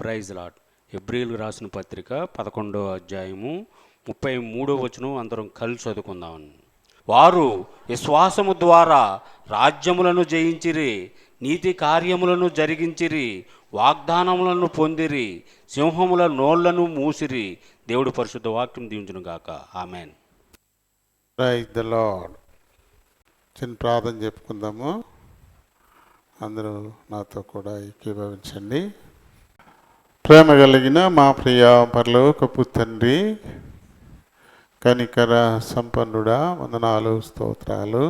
Praise lord. హెబ్రీయులకు రాసిన పత్రిక 11వ అధ్యాయము 33వ వచనం అందరం కలిసి చదువుకుందామని. వారు విశ్వాసము ద్వారా రాజ్యములను జయించిరి, నీతి కార్యములను జరిగించిరి, వాగ్దానములను పొందిరి, సింహముల నోళ్లను మూసిరి. దేవుడు పరిశుద్ధ వాక్యం దీవించును గాక. ఆమెన్. Praise the lord. చిన్న ప్రార్థన చెప్పుకుందాము. అందరూ నాతో కూడా ఏకీభవించండి. ప్రేమ కలిగిన మా ప్రియ పరలోకపు తండ్రి, కనికర సంపన్నుడా, వందనాలు, స్తోత్రాలు.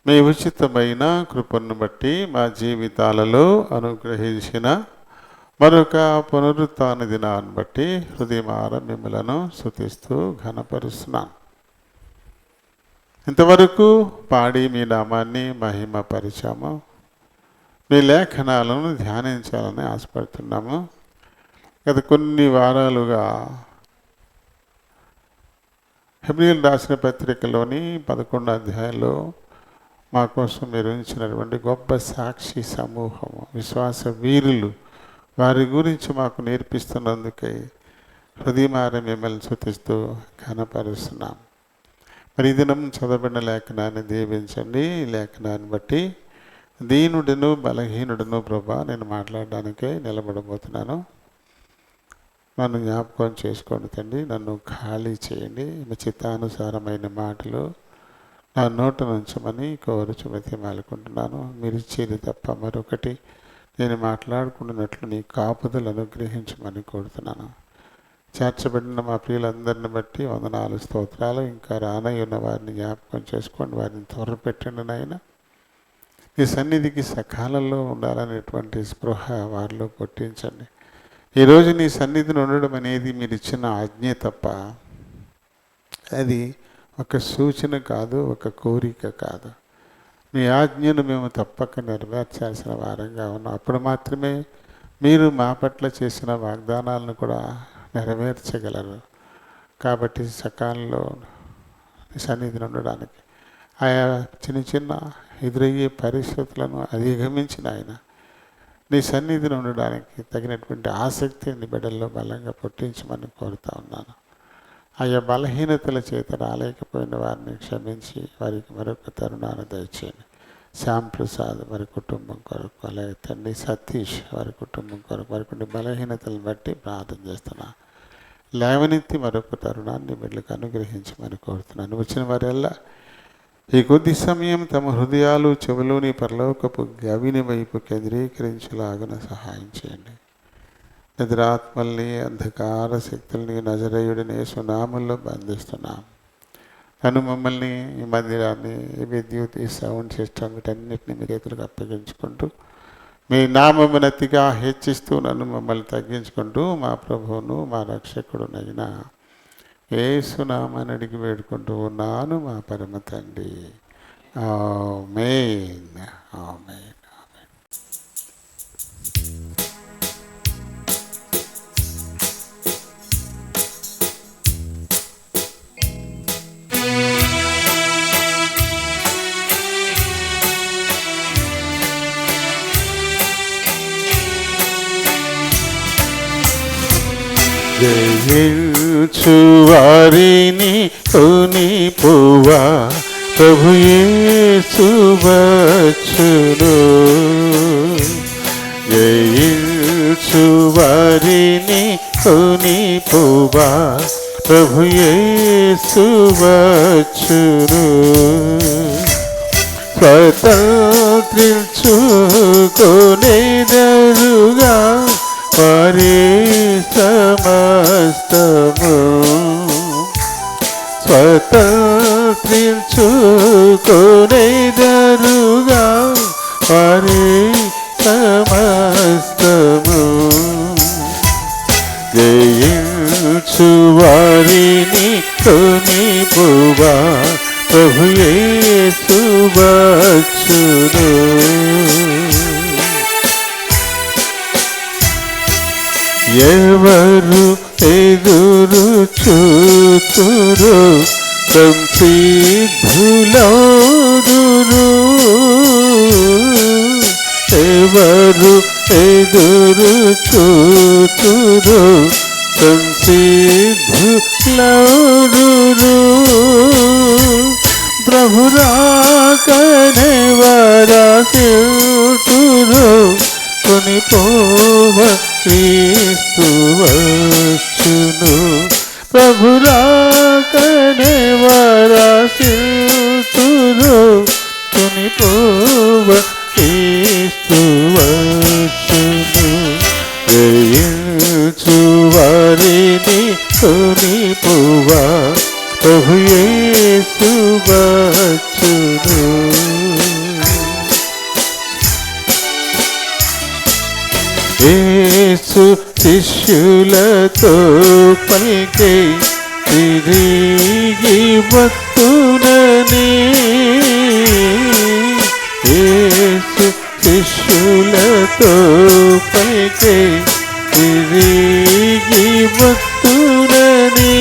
మీ ఉచితమైన కృపను బట్టి మా జీవితాలలో అనుగ్రహించిన మరొక పునరుత్థాన దినాన్ని బట్టి హృదయమార మిమ్మలను స్తుతిస్తూ ఘనపరుస్తున్నాను. ఇంతవరకు పాడి మీ నామాన్ని మహిమపరిచాము. మీ లేఖనాలను ధ్యానించాలని ఆశపడుతున్నాము. గత కొన్ని వారాలుగా హెబ్రీయులకు రాసిన పత్రికలోని 11వ అధ్యాయంలో మా కోసం మీరు ఉంచినటువంటి గొప్ప సాక్షి సమూహము, విశ్వాస వీరులు, వారి గురించి మాకు నేర్పిస్తున్నందుకై హృదయమార మిమ్మల్ని స్తుతిస్తూ ఘనపరుస్తున్నాం. మరి ఈ దినం చదవబడిన లేఖనాన్ని దీవించండి. ఈ లేఖనాన్ని బట్టి దీనుడును బలహీనుడును ప్రభా నేను మాట్లాడడానికే నిలబడబోతున్నాను. నన్ను జ్ఞాపకం చేసుకోండి తండ్రి. నన్ను ఖాళీ చేయండి. మీ చిత్తానుసారమైన మాటలు నా నోట నుంచమని కోరుచు బతిమాలుకుంటున్నాను. మీరు ఇచ్చేది తప్ప మరొకటి నేను మాట్లాడుకుంటున్నట్లు నీ కాపుదలు అనుగ్రహించమని కోరుతున్నాను. చేర్చబడిన మా ప్రియులందరిని బట్టి వందనాలు, స్తోత్రాలు. ఇంకా రానయ్య ఉన్న వారిని జ్ఞాపకం చేసుకోండి, వారిని త్వరపెట్టండి నాయన. ఈ సన్నిధికి సకాలంలో ఉండాలనేటువంటి స్పృహ వారిలో పుట్టించండి. ఈరోజు నీ సన్నిధిని ఉండడం అనేది మీరు ఇచ్చిన ఆజ్ఞ తప్ప అది ఒక సూచన కాదు, ఒక కోరిక కాదు. మీ ఆజ్ఞను మేము తప్పక నెరవేర్చాల్సిన వారంగా ఉన్నాం. అప్పుడు మాత్రమే మీరు మా పట్ల చేసిన వాగ్దానాలను కూడా నెరవేర్చగలరు. కాబట్టి సకాలంలో సన్నిధిని ఉండడానికి ఆయా చిన్న చిన్న ఎదురయ్యే పరిస్థితులను అధిగమించిన ఆయన నీ సన్నిధిని ఉండడానికి తగినటువంటి ఆసక్తిని బిడ్డల్లో బలంగా పుట్టించమని కోరుతా ఉన్నాను. ఆయా బలహీనతల చేత రాలేకపోయిన వారిని క్షమించి వారికి మరొక తరుణాన్ని దయచేయండి. శ్యామ్ ప్రసాద్ వారి కుటుంబం కొరకు, అలాగే తండ్రి సతీష్ వారి కుటుంబం కొరకు, వారికి బలహీనతలను బట్టి ప్రార్థన చేస్తున్నా. లేవనెత్తి మరొక తరుణాన్ని బిడ్డలకు అనుగ్రహించమని కోరుతున్నాను. వచ్చిన వారెల్లా ఈ కొద్ది సమయం తమ హృదయాలు చెవులోని పరలోకపు గవిని వైపు కేంద్రీకరించేలాగా సహాయం చేయండి. నిద్రాత్మల్ని, అంధకార శక్తుల్ని నజరేయుడిని యేసునామములో బంధిస్తున్నాం. తను మమ్మల్ని, ఈ మందిరాన్ని, ఈ విద్యుత్, ఈ సౌండ్ సిస్టమ్ వీటన్నిటిని మీ చేతులకు అప్పగించుకుంటూ మీ నామమునతిగా హెచ్చిస్తూ నన్ను మమ్మల్ని తగ్గించుకుంటూ మా ప్రభువును మా రక్షకుడునైన యేసునామాన్ని అడిగి వేడుకుంటూ ఉన్నాను మా పరమ తండ్రి. ఆమేన్, ఆమేన్. జయించు వారిని కొనిపోవా ప్రభు యేసు వచ్చును. జయించు వారిని కొనిపోవా ప్రభు యేసు వచ్చును. స్వతంత్రించుకొనేదరుగా వారి సమస్తము, స్వతంత్రించుకొనేదరుగా వారి సమస్తము. జయించు వారిని కొనిపోవా ప్రభు యేసు వచ్చును. ఎవరు ఎదురు చూతురు సంసిద్ధులౌదురు, ఎవరు ఎదురు చూతురు సంసిద్ధులౌరు ప్రభురాకనే వరాసితురు కొనిపోవ క్రీస్తు వచ్చును ప్రభురాకనే వరాసితురు కొనిపోవ క్రీస్తు వచ్చును జయించు వారిని కొనిపోవ ప్రభు యేసు వచ్చును యేసు శిష్యులతో పలికే తిరిగి వత్తునని యేసు శిష్యులతో పలికే తిరిగి వత్తునని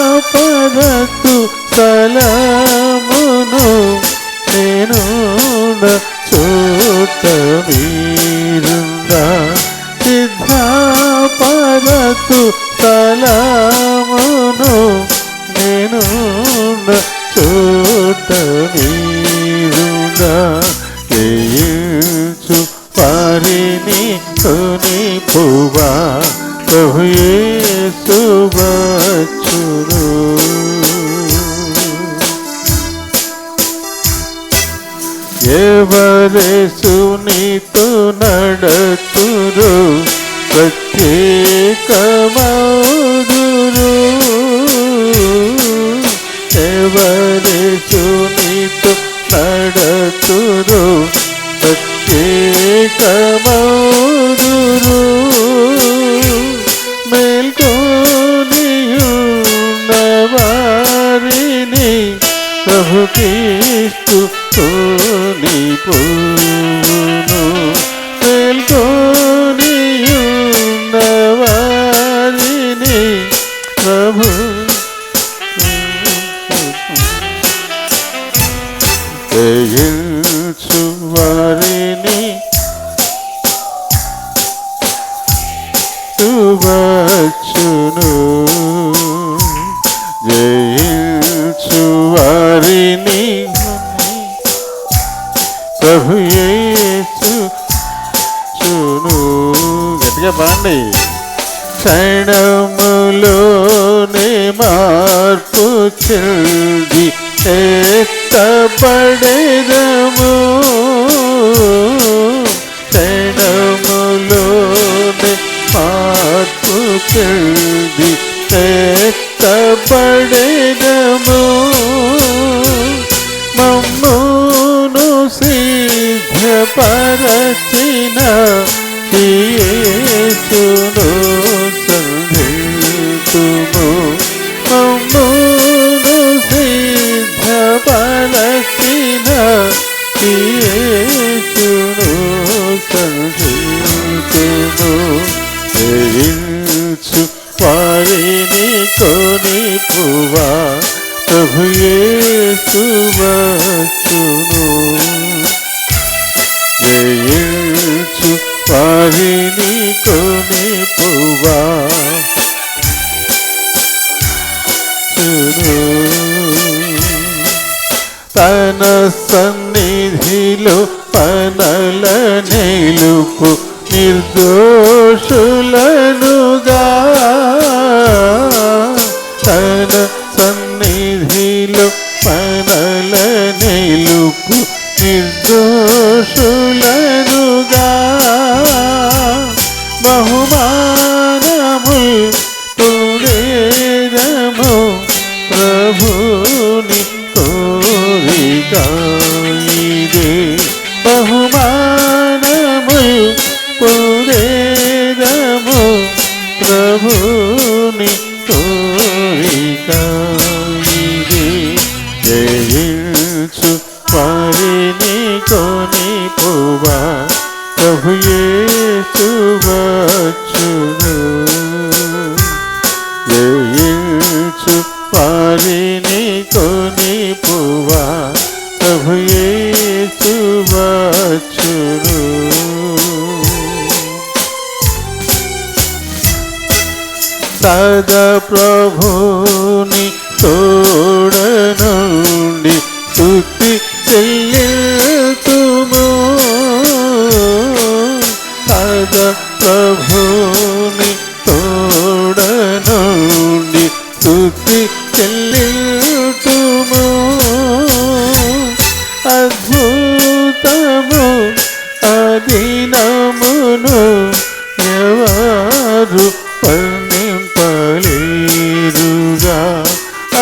సిద్ధపరతు స్థలమును నేను చోట మీరుందా సిద్ధపరతు స్థలమును నేను చోట మీరుందా జయించు వారిని కొనిపోవా ప్రభు యేసు వచ్చును ఎవరేసు నీతో నడతురు ప్రత్యేకమౌదురు ఎవరేసు నీతో నడతురు ప్రత్యేకమౌదురు మేల్కొనియున్న వారిని ప్రభు క్రీస్తు కొనిపోవును మేల్కొనియున్న వారిని ప్రభు జయించు వారిని వచ్చును జయించు వారిని ప్రభు యేసు చును గట్టిగా పాడండి క్షణములోనే మార్పు చెంది ఎత్తపడెదము క్షణములోనే మార్పు చెంది ఎత్తపడెదము మమ్మును సిద్ధపరచిన యేసును సంధితుము మమ్మును సిద్ధపరచిన యేసును సంధితుము జయించు వారిని కొనిపోవా ప్రభు యేసు వచ్చును జయించు వారిని కొనిపోవా తన సన్నిధిలో పనల నిలుపు నిర్దోషులనుగా తన సన్నిధిలో పనల నిలుపు నిర్దోషులనుగా బహుమానము తుడేరము ప్రభుని కోరిక ఇదే బహుమానము తుడేరము ప్రభుని కోరిక ఇదే జయించు వారిని కొనిపోవా ప్రభు యేసు వచ్చును జయించు వారిని కొనిపోవా ప్రభు యేసు వచ్చును. సదా ప్రభుని తోడ నుండి స్తుతి చెల్లితుము. సదా ప్రభుని తోడ నుండి స్తుతి చెల్లితుము. అద్భుతము అదినమును ఎవరు వర్ణింపలేరుగా.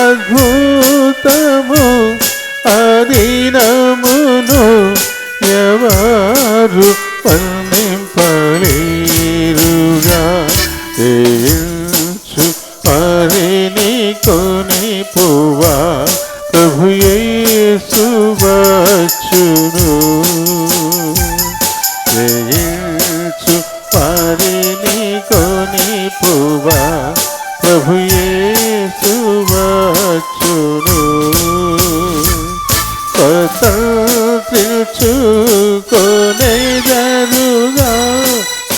అద్భుతము అదినమును ఎవరు వర్ణింపలేరుగా. ఏచు పరిని కొనిపోవా ప్రభు యేసు వచ్చును. ఏచు పరిని కొనిపోవా ప్రభు యేసు వచ్చును. స్వతంత్రించుకొనెదరుగా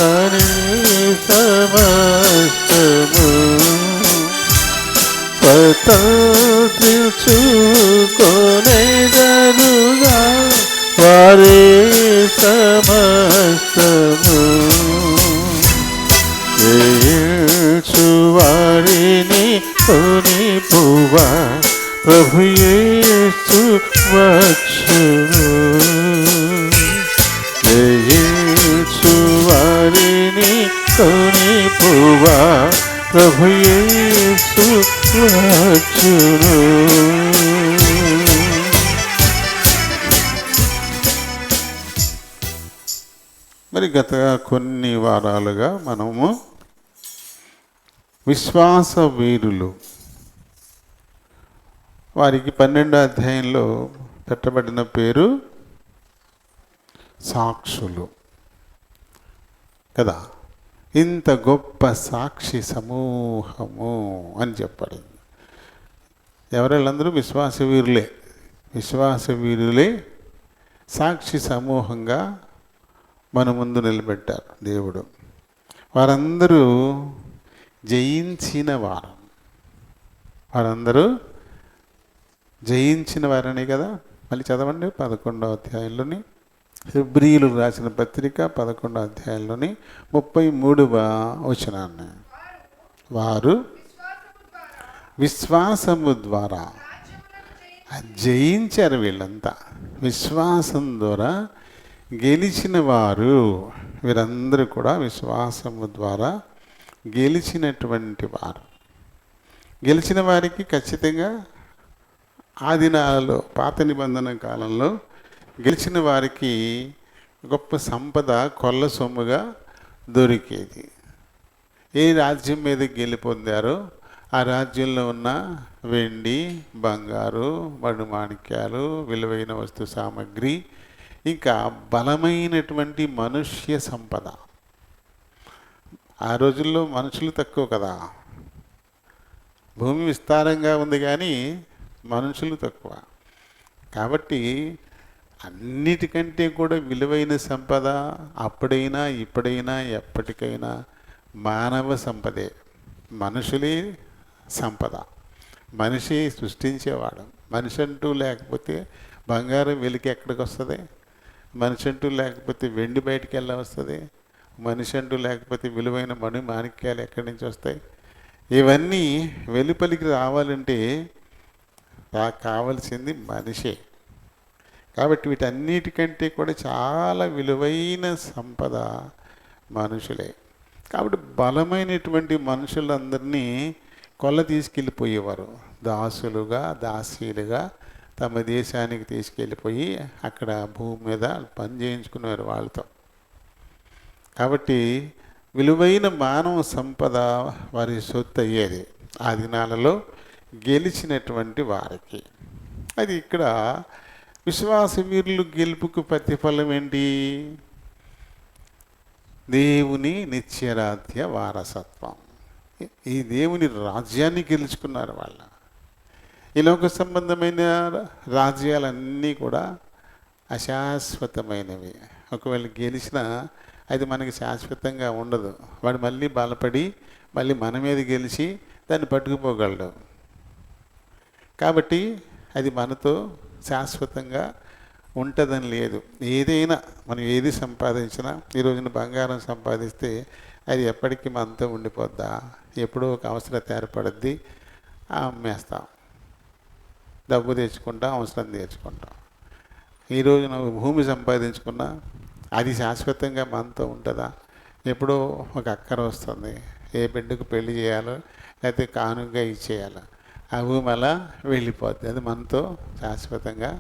అని సమస్తము. స్వతంత్రించుకొనెదరుగా వారే సమస్తము. ఏచు వారిని కొనిపోవా ప్రభు యేసు వచ్చును. ఏచు వారిని కొనిపోవా ప్రభు యేసు వచ్చును. మరి గత కొన్ని వారాలుగా మనము విశ్వాస వీరులు వారికి 12వ అధ్యాయంలో పెట్టబడిన పేరు సాక్షులు కదా. ఇంత గొప్ప సాక్షి సమూహము అని చెప్పబడింది. ఎవరెళ్ళందరూ విశ్వాస వీరులే. విశ్వాస వీరులే సాక్షి సమూహంగా మన ముందు నిలబెట్టారు దేవుడు. వారందరూ జయించిన వారు. వారందరూ జయించిన వారనే కదా. మళ్ళీ చదవండి 11వ అధ్యాయంలోని, హెబ్రీయులకు రాసిన పత్రిక 11వ అధ్యాయంలోని 33వ వచనాన్ని. వారు విశ్వాసము ద్వారా జయించారు. వీళ్ళంతా విశ్వాసం ద్వారా గెలిచిన వారు. వీరందరూ కూడా విశ్వాసము ద్వారా గెలిచినటువంటి వారు. గెలిచిన వారికి ఖచ్చితంగా ఆ దినాలలో పాత నిబంధన కాలంలో గెలిచిన వారికి గొప్ప సంపద కొల్ల సొమ్ముగా దొరికేది. ఏ రాజ్యం మీద గెలిపొందారో ఆ రాజ్యంలో ఉన్న వెండి, బంగారు, మణిమాణిక్యాలు, విలువైన వస్తు సామాగ్రి, ఇంకా బలమైనటువంటి మనుష్య సంపద. ఆ రోజుల్లో మనుషులు తక్కువ కదా. భూమి విస్తారంగా ఉంది కానీ మనుషులు తక్కువ. కాబట్టి అన్నిటికంటే కూడా విలువైన సంపద అప్పుడైనా ఇప్పుడైనా ఎప్పటికైనా మానవ సంపదే. మనుషులే సంపద. మనిషి సృష్టించేవాడు. మనిషి అంటూ లేకపోతే బంగారం వెలికి ఎక్కడికి వస్తుంది? మనిషి అంటూ లేకపోతే వెండి బయటికి ఎలా వస్తుంది? మనిషి అంటూ లేకపోతే విలువైన మాణిక్యాలు ఎక్కడి నుంచి వస్తాయి? ఇవన్నీ వెలుపలికి రావాలంటే కావలసింది మనిషే. కాబట్టి వీటన్నిటికంటే కూడా చాలా విలువైన సంపద మనుషులే. కాబట్టి బలమైనటువంటి మనుషులందరినీ కొల్ల తీసుకెళ్ళిపోయేవారు. దాసులుగా, దాసీలుగా తమ దేశానికి తీసుకెళ్ళిపోయి అక్కడ భూమి మీద పని చేయించుకునేవారు వాళ్ళతో. కాబట్టి విలువైన మానవ సంపద వారి సొత్తు అయ్యేది ఆ దినాలలో గెలిచినటువంటి వారికి. అది ఇక్కడ విశ్వాస వీరులు గెలుపుకు ప్రతిఫలం ఏంటి? దేవుని నిత్యరాజ్య వారసత్వం. ఈ దేవుని రాజ్యాన్ని గెలుచుకున్నారు వాళ్ళు. ఈ లోక సంబంధమైన రాజ్యాలన్నీ కూడా అశాశ్వతమైనవి. ఒకవేళ గెలిచినా అది మనకి శాశ్వతంగా ఉండదు. వాడు మళ్ళీ బలపడి మళ్ళీ మన మీద గెలిచి దాన్ని పట్టుకుపోగలడు. కాబట్టి అది మనతో శాశ్వతంగా ఉంటుందని లేదు. ఏదైనా మనం ఏది సంపాదించినా, ఈ రోజున బంగారం సంపాదిస్తే అది ఎప్పటికీ మనతో ఉండిపోద్దా? ఎప్పుడో ఒక అవసరం ఏర్పడుద్ది, అమ్మేస్తాం, డబ్బు తెచ్చుకుంటాం, అవసరం తీర్చుకుంటాం. ఈరోజు నువ్వు భూమి సంపాదించుకున్నా అది శాశ్వతంగా మనతో ఉంటుందా? ఎప్పుడో ఒక అక్కర వస్తుంది, ఏ బిడ్డకు పెళ్లి చేయాలో లేకపోతే కానుకగా ఇచ్చేయాలో, ఆ భూమి అలా వెళ్ళిపోద్ది. అది మనతో శాశ్వతంగా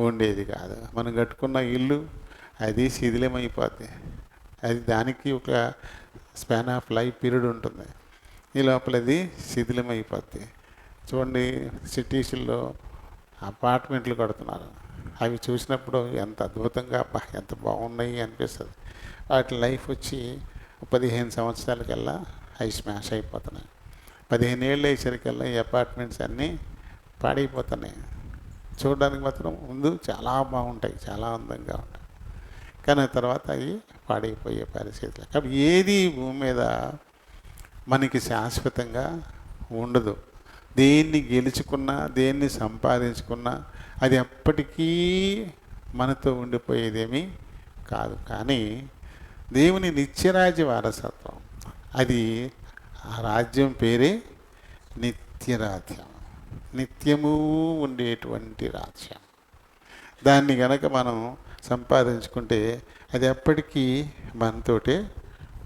ఉండేది కాదు. మనం కట్టుకున్న ఇల్లు అది శిథిలమైపోద్ది. అది దానికి ఒక స్పాన్ ఆఫ్ లైఫ్ పీరియడ్ ఉంటుంది. ఈ లోపల అది శిథిలమైపోద్ది. చూడండి, సిటీస్లో అపార్ట్మెంట్లు కడుతున్నారు. అవి చూసినప్పుడు ఎంత అద్భుతంగా, అబ్బా ఎంత బాగున్నాయి అనిపిస్తుంది. వాటి లైఫ్ వచ్చి 15 సంవత్సరాలకల్లా అవి స్మాష్ అయిపోతున్నాయి. 15 ఏళ్ళు అయ్యేసరికల్లా ఈ అపార్ట్మెంట్స్ అన్నీ పాడైపోతున్నాయి. చూడడానికి మాత్రం ముందు చాలా బాగుంటాయి, చాలా అందంగా ఉంటాయి, కానీ తర్వాత అవి పాడైపోయే పరిస్థితులు. కాబట్టి ఏది భూమి మీద మనకి శాశ్వతంగా ఉండదు. దేన్ని గెలుచుకున్నా, దేన్ని సంపాదించుకున్నా అది ఎప్పటికీ మనతో ఉండిపోయేదేమీ కాదు. కానీ దేవుని నిత్యరాజ్య వారసత్వం, అది ఆ రాజ్యం పేరే నిత్యరాజ్యం, నిత్యము ఉండేటువంటి రాజ్యం. దాన్ని గనక మనం సంపాదించుకుంటే అది ఎప్పటికీ మనతోటే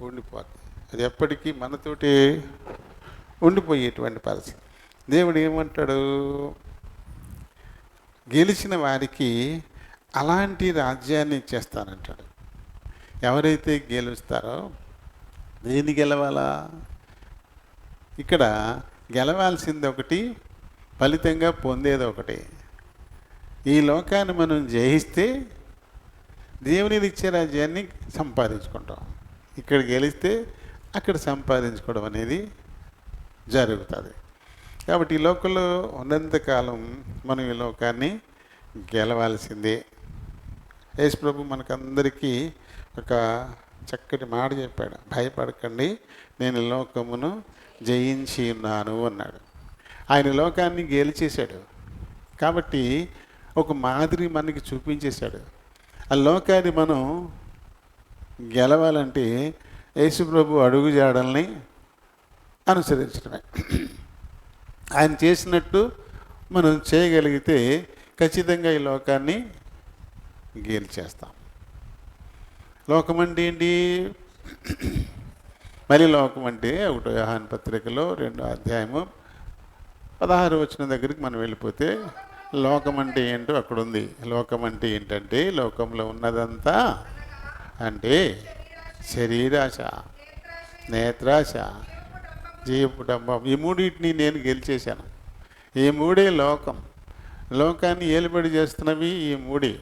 ఉండిపోతుంది. అది ఎప్పటికీ మనతోటే ఉండిపోయేటువంటి పరిస్థితి. దేవుడు ఏమంటాడు? గెలిచిన వారికి అలాంటి రాజ్యాన్ని ఇచ్చేస్తానంటాడు. ఎవరైతే గెలుస్తారో, దేన్ని గెలవాలా? ఇక్కడ గెలవాల్సింది ఒకటి, ఫలితంగా పొందేది ఒకటి. ఈ లోకాన్ని మనం జయిస్తే దేవుని ఇచ్చే రాజ్యాన్ని సంపాదించుకుంటాం. ఇక్కడ గెలిస్తే అక్కడ సంపాదించుకోవడం అనేది జరుగుతుంది. కాబట్టి ఈ లోకంలో ఉన్నంతకాలం మనం ఈ లోకాన్ని గెలవాల్సిందే. యేసు ప్రభు మనకందరికీ ఒక చక్కటి మాట చెప్పాడు, భయపడకండి, నేను లోకమును జయించి ఉన్నాను అన్నాడు. ఆయన లోకాన్ని గెలిచేశాడు కాబట్టి ఒక మాదిరి మనకి చూపించేశాడు. ఆ లోకాన్ని మనం గెలవాలంటే యేసు ప్రభు అడుగు జాడల్ని అనుసరించడమే. ఆయన చేసినట్టు మనం చేయగలిగితే ఖచ్చితంగా ఈ లోకాన్ని గెలిచేస్తాం. లోకం అంటే ఏంటి? మళ్ళీ లోకం అంటే 1 యోహాను పత్రికలో 2వ అధ్యాయము 16వ వచనం దగ్గరికి మనం వెళ్ళిపోతే లోకం అంటే ఏంటో అక్కడ ఉంది. లోకం అంటే ఏంటంటే లోకంలో ఉన్నదంతా అంటే శరీరాశ, నేత్రాశ, జీవపుటంబం, ఈ మూడింటిని నేను గెలిచేశాను. ఈ మూడే లోకం. లోకాన్ని ఏలుబడి చేస్తున్నవి ఈ మూడే.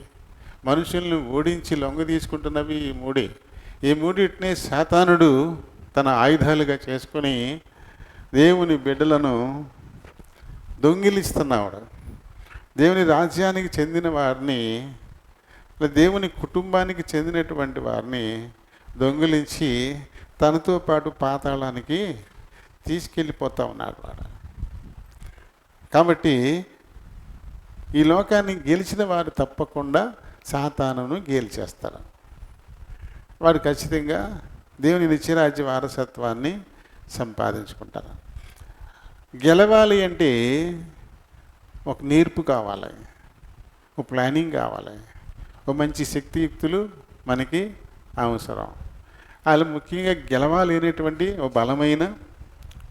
మనుషుల్ని ఓడించి లొంగ తీసుకుంటున్నవి ఈ మూడే. ఈ మూడింటిని సాతానుడు తన ఆయుధాలుగా చేసుకొని దేవుని బిడ్డలను దొంగిలిస్తున్నాడు. దేవుని రాజ్యానికి చెందిన వారిని, దేవుని కుటుంబానికి చెందినటువంటి వారిని దొంగిలించి తనతో పాటు పాతాళానికి తీసుకెళ్ళిపోతూ ఉన్నాడు వాడు. కాబట్టి ఈ లోకాన్ని గెలిచిన వారు తప్పకుండా సాతానును గెలిచేస్తారు. వాడు ఖచ్చితంగా దేవుని నిత్యరాజ్య వారసత్వాన్ని సంపాదించుకుంటారు. గెలవాలి అంటే ఒక నేర్పు కావాలి, ఒక ప్లానింగ్ కావాలి, ఒక మంచి శక్తియుక్తులు మనకి అవసరం. వాళ్ళు ముఖ్యంగా గెలవాలి అనేటువంటి ఒక బలమైన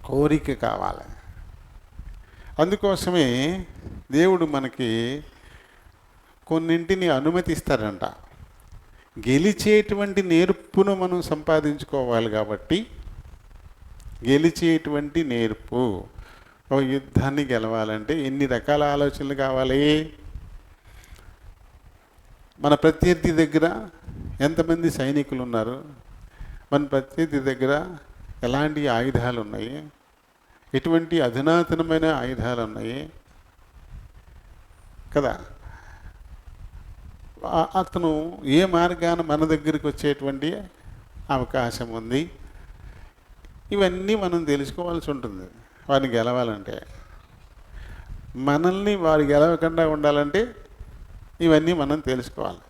కోరిక కావాలి. అందుకోసమే దేవుడు మనకి కొన్నింటిని అనుమతిస్తారంట. గెలిచేటువంటి నేర్పును మనం సంపాదించుకోవాలి. కాబట్టి గెలిచేటువంటి నేర్పు, ఒక యుద్ధాన్ని గెలవాలంటే ఎన్ని రకాల ఆలోచనలు కావాలి? మన ప్రత్యర్థి దగ్గర ఎంతమంది సైనికులు ఉన్నారు, మన ప్రత్యర్థి దగ్గర ఎలాంటి ఆయుధాలు ఉన్నాయి, ఎటువంటి అధునాతనమైన ఆయుధాలు ఉన్నాయి కదా. అతను ఏ మార్గాన మన దగ్గరికి వచ్చేటువంటి అవకాశం ఉంది, ఇవన్నీ మనం తెలుసుకోవాల్సి ఉంటుంది. వారిని గెలవాలంటే, మనల్ని వారు గెలవకుండా ఉండాలంటే ఇవన్నీ మనం తెలుసుకోవాలి.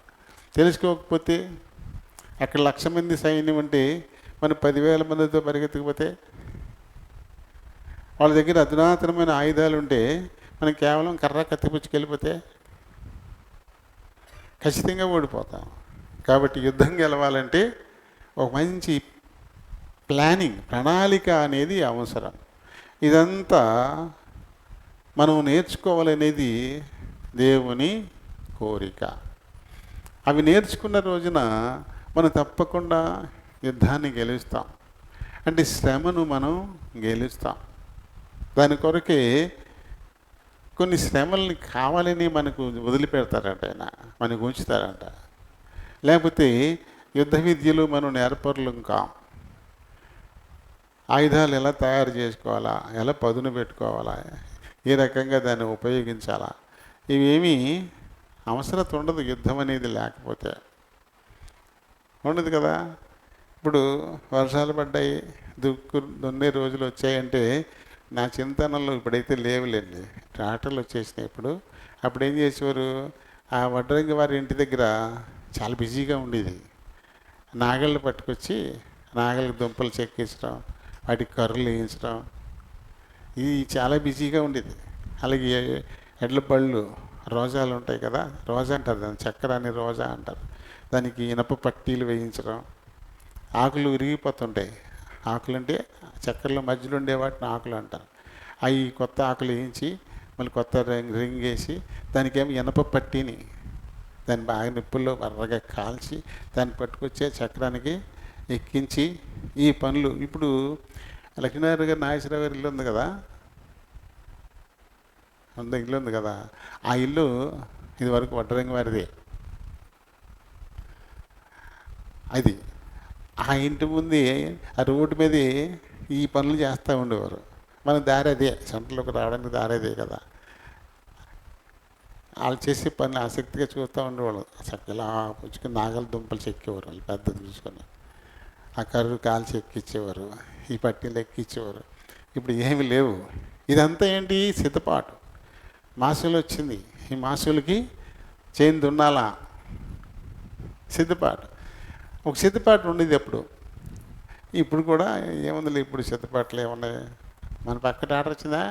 తెలుసుకోకపోతే అక్కడ 1,00,000 మంది సైన్యం అంటే మనం 10,000 మందితో పరిగెత్తకపోతే, వాళ్ళ దగ్గర అధునాతనమైన ఆయుధాలు ఉంటే మనం కేవలం కర్ర కత్తిపుచ్చుకెళ్ళిపోతే ఖచ్చితంగా ఓడిపోతాం. కాబట్టి యుద్ధం గెలవాలంటే ఒక మంచి ప్రణాళిక అనేది అవసరం. ఇదంతా మనం నేర్చుకోవాలనేది దేవుని కోరిక. అవి నేర్చుకున్న రోజున మనం తప్పకుండా యుద్ధాన్ని గెలుస్తాం. అంటే శ్రమను మనం గెలుస్తాం. దాని కొరకే కొన్ని శ్రమల్ని కావాలని మనకు వదిలిపెడతారంట, ఆయన మనకు ఉంచుతారంట. లేకపోతే యుద్ధ విద్యలు మనం నేర్పరులం కాం. ఆయుధాలు ఎలా తయారు చేసుకోవాలా, ఎలా పదును పెట్టుకోవాలా, ఏ రకంగా దాన్ని ఉపయోగించాలా, ఇవేమీ అవసరత ఉండదు యుద్ధం అనేది లేకపోతే. ఉండదు కదా. ఇప్పుడు వర్షాలు పడ్డాయి, దున్నే రోజులు వచ్చాయంటే నా చింతనలో ఇప్పుడైతే లేవులేండి, ట్రాక్టర్లు వచ్చేసినాయి. అప్పుడు ఏం చేసేవారు, ఆ వడ్రంగి వారి ఇంటి దగ్గర చాలా బిజీగా ఉండేది. నాగళ్ళు పట్టుకొచ్చి నాగళ్ళకి దుంపలు చెక్కించడం, వాటికి కర్రలు వేయించడం, ఇది చాలా బిజీగా ఉండేది. అలాగే ఎడ్ల పళ్ళు, రోజాలు ఉంటాయి కదా, రోజా అంటారు దాన్ని, చక్రాన్ని రోజా అంటారు. దానికి ఇనప పట్టీలు వేయించడం, ఆకులు విరిగిపోతుంటాయి. ఆకులు అంటే చక్కెరలో మధ్యలో ఉండే వాటిని ఆకులు అంటారు. అవి కొత్త ఆకులు వేయించి మళ్ళీ కొత్త రింగ్ వేసి దానికేమో ఇనప పట్టీని దాన్ని బాగా నిప్పుల్లో బర్రగా కాల్చి దాన్ని పట్టుకొచ్చే చక్రానికి ఎక్కించి ఈ పనులు. ఇప్పుడు లక్ష్మీనారాయణ గారు నాగేశ్వరరావు గారి ఇల్లు ఉంది కదా, ఇల్లు ఉంది కదా, ఆ ఇల్లు ఇది వరకు వడ్రంగి వారిదే. అది ఆ ఇంటి ముందు ఆ రోడ్డు మీద ఈ పనులు చేస్తూ ఉండేవారు. మన దారి అదే, సెంటర్లోకి రావడానికి దారి అదే కదా. వాళ్ళు చేసే పనులు ఆసక్తిగా చూస్తూ ఉండేవాళ్ళు. ఇలా పుచ్చుకుని నాగల దుంపలు చెక్కేవారు, వాళ్ళు పెద్దది చూసుకొని ఆ కర్రు కాల్చి ఎక్కించేవారు, ఈ పట్టీలు ఎక్కించేవారు. ఇప్పుడు ఏమి లేవు. ఇదంతా ఏంటి, సిద్ధపాటు. మాసులు వచ్చింది, ఈ మాసులకి చేను దున్నాలా, సిద్ధపాటు. ఒక సిద్ధపాటు ఉండేది అప్పుడు. ఇప్పుడు కూడా ఏముంది, ఇప్పుడు సిద్ధపాట్లు ఏమున్నాయి. మన పక్కన ఆర్డర్ వచ్చిందా,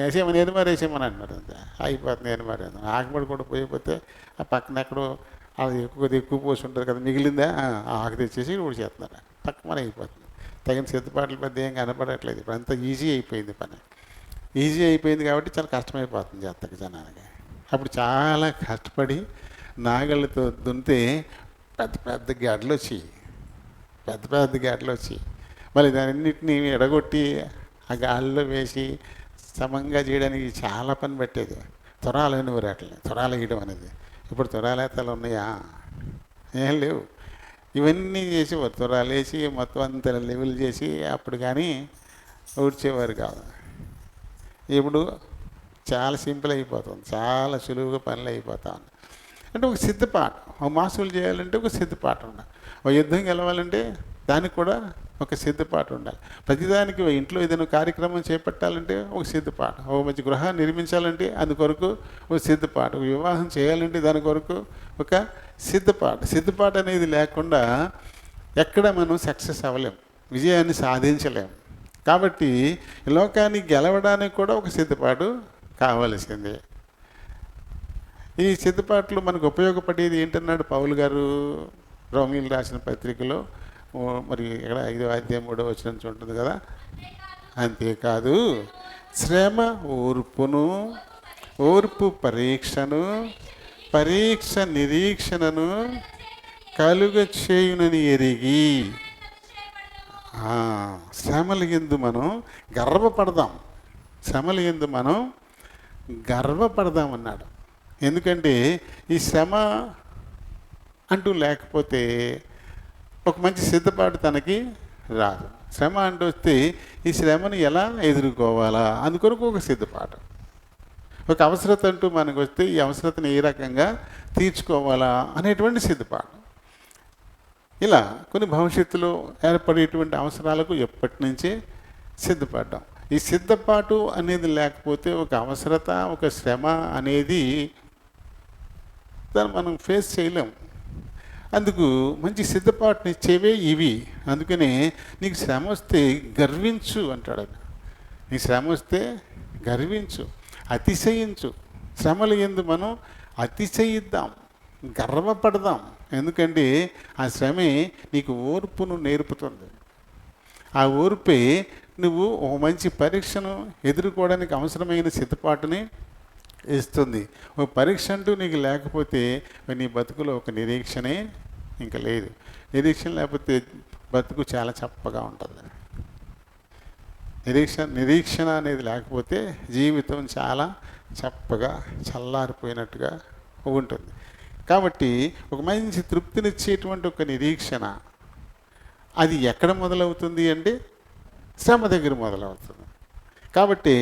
వేసేమని ఎనుమారు వేసేమని అంటున్నారు, అంతే అయిపోతుంది. ఎనుమారు ఆకుపడి కూడా పోయిపోతే ఆ పక్కన ఎక్కడో అది ఎక్కువ పోసి ఉంటుంది కదా, మిగిలిందా ఆకు తెచ్చేసి ఊడి చేస్తున్నారు, పక్కన అయిపోతుంది. తగిన సిద్ధపాట్లు పెద్ద ఏం కనపడట్లేదు. ఇప్పుడు అంతా ఈజీ అయిపోయింది పని. ఈజీ అయిపోయింది కాబట్టి చాలా కష్టమైపోతుంది చేత్తకి జనానికి. అప్పుడు చాలా కష్టపడి నాగళ్ళతో దున్నితే పెద్ద పెద్ద గడ్డలు వచ్చి మళ్ళీ దాన్నింటినీ ఎడగొట్టి ఆ గాలిలో వేసి సమంగా చేయడానికి చాలా పని పెట్టేది. త్వరాలైనవారు అట్లనే త్వరాలు వేయడం అనేది. ఇప్పుడు త్వరాలేతలు ఉన్నాయా, ఏం లేవు. ఇవన్నీ చేసేవారు, త్వరాలు వేసి మొత్తం అంత లెవెల్ చేసి అప్పుడు కానీ ఊడ్చేవారు కాదు. ఇప్పుడు చాలా సింపుల్ అయిపోతుంది, చాలా సులువుగా పనులు అయిపోతాయి. అంటే ఒక సిద్ధపాటు, ఒక మాసులు చేయాలంటే ఒక సిద్ధపాటు ఉండాలి. ఒక యుద్ధం గెలవాలంటే దానికి కూడా ఒక సిద్ధపాటు ఉండాలి. ప్రతిదానికి ఇంట్లో ఏదైనా కార్యక్రమం చేపట్టాలంటే ఒక సిద్ధపాటు, ఒక మంచి గృహాన్ని నిర్మించాలంటే అందుకొరకు ఒక సిద్ధపాటు, ఒక వివాహం చేయాలంటే దాని కొరకు ఒక సిద్ధపాటు అనేది లేకుండా ఎక్కడ మనం సక్సెస్ అవ్వలేం, విజయాన్ని సాధించలేం. కాబట్టి ఈ లోకాన్ని గెలవడానికి కూడా ఒక సిద్ధపాటు కావలసిందే. ఈ సిద్ధపాట్లు మనకు ఉపయోగపడేది ఏంటన్నాడు పౌలు గారు రోమీయులకు రాసిన పత్రికలో, మరి ఇక్కడ 5వ అధ్యాయం 3వ వచనం ఉంటుంది కదా. అంతేకాదు శ్రమ ఓర్పు పరీక్షను, పరీక్ష నిరీక్షణను కలుగ చేయునని ఎరిగి, శ్రమల యందు మనం గర్వపడదాం అన్నాడు. ఎందుకంటే ఈ శ్రమ అంటూ లేకపోతే ఒక మంచి సిద్ధపాటు తనకి రాదు. శ్రమ అంటూ వస్తే ఈ శ్రమను ఎలా ఎదుర్కోవాలా అందుకొరకు ఒక సిద్ధపాటు. ఒక అవసరత అంటూ మనకు వస్తే ఈ అవసరతను ఏ రకంగా తీర్చుకోవాలా అనేటువంటి సిద్ధపాటు. ఇలా కొన్ని భవిష్యత్తులో ఏర్పడేటువంటి అవసరాలకు ఎప్పటి నుంచే సిద్ధపడ్డాం. ఈ సిద్ధపాటు అనేది లేకపోతే ఒక అవసరత, ఒక శ్రమ అనేది దాన్ని మనం ఫేస్ చేయలేం. అందుకు మంచి సిద్ధపాటునిచ్చేవే ఇవి. అందుకనే నీకు శ్రమ వస్తే గర్వించు అంటాడు. నీకు శ్రమ వస్తే గర్వించు, అతిశయించు. శ్రమల యందు మనం అతిశయిద్దాం, గర్వపడదాం. ఎందుకంటే ఆ శ్రమే నీకు ఓర్పును నేర్పుతుంది. ఆ ఓర్పే నువ్వు ఒక మంచి పరీక్షను ఎదుర్కోవడానికి అవసరమైన సిద్ధపాటుని ఇస్తుంది. ఒక పరీక్ష అంటూ నీకు లేకపోతే నీ బతుకులో ఒక నిరీక్షణే ఇంకా లేదు. నిరీక్షణ లేకపోతే బతుకు చాలా చప్పగా ఉంటుంది. నిరీక్షణ అనేది లేకపోతే జీవితం చాలా చప్పగా చల్లారిపోయినట్టుగా ఉంటుంది. కాబట్టి ఒక మంచి తృప్తినిచ్చేటువంటి ఒక నిరీక్షణ అది ఎక్కడ మొదలవుతుంది అంటే శ్రమ దగ్గర మొదలవుతుంది. కాబట్టి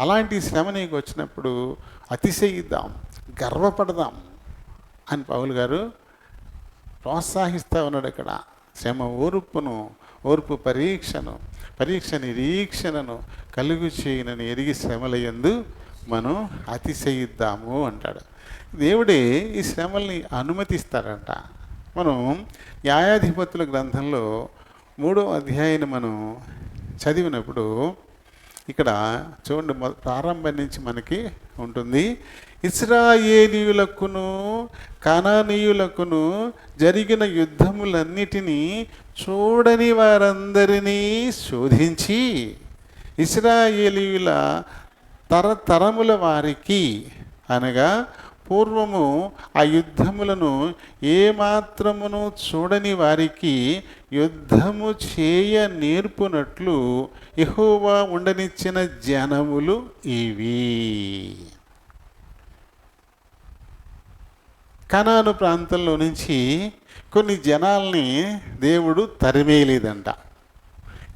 అలాంటి శ్రమ నీకు వచ్చినప్పుడు అతిశయిద్దాం, గర్వపడదాం అని పౌలు గారు ప్రోత్సహిస్తూ ఉన్నాడు. ఇక్కడ శ్రమ ఓర్పు పరీక్ష నిరీక్షణను కలుగు చేయనని ఎరిగి శ్రమల యందు మనం అతిశయిద్దాము అంటాడు. దేవుడే ఈ శ్రమల్ని అనుమతిస్తారంట. మనం న్యాయాధిపతుల గ్రంథంలో 3వ అధ్యాయాన్ని మనం చదివినప్పుడు ఇక్కడ చూడండి, ప్రారంభం నుంచి మనకి ఉంటుంది. ఇశ్రాయేలీయులకును కనానీయులకును జరిగిన యుద్ధములన్నిటినీ చూడని వారందరినీ శోధించి ఇశ్రాయేలీయుల తరతరముల వారికి అనగా పూర్వము ఆ యుద్ధములను ఏమాత్రమును చూడని వారికి యుద్ధము చేయ నేర్పునట్లు యెహోవా ఉండనిచ్చిన జనములు ఇవి. కనాను ప్రాంతంలో నుంచి కొన్ని జనాల్ని దేవుడు తరిమేయలేదంట,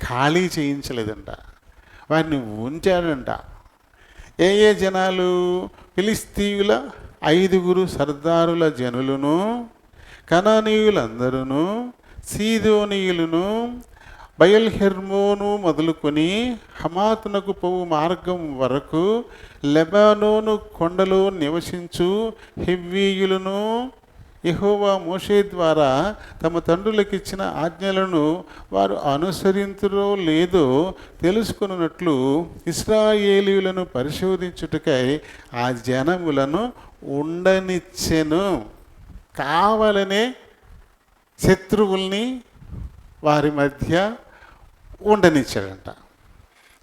ఖాళీ చేయించలేదంట, వారిని ఉంచాడంట. ఏ జనాలు? ఫిలిస్తీయుల 5 సర్దారుల జనులను, కనానీయులందరూ, సీదోనీయులను, బయల్హెర్మోను మొదలుకొని హమాతునకు పోవు మార్గం వరకు లెబానోను కొండలో నివసించు హెవ్వీయులను యెహోవా మోషే ద్వారా తమ తండ్రులకిచ్చిన ఆజ్ఞలను వారు అనుసరింతురో లేదో తెలుసుకున్నట్లు ఇశ్రాయేలీయులను పరిశోధించుటకై ఆ జనములను ఉండనిచ్చెను. కావాలనే శత్రువుల్ని వారి మధ్య ఉండనిచ్చాడంట.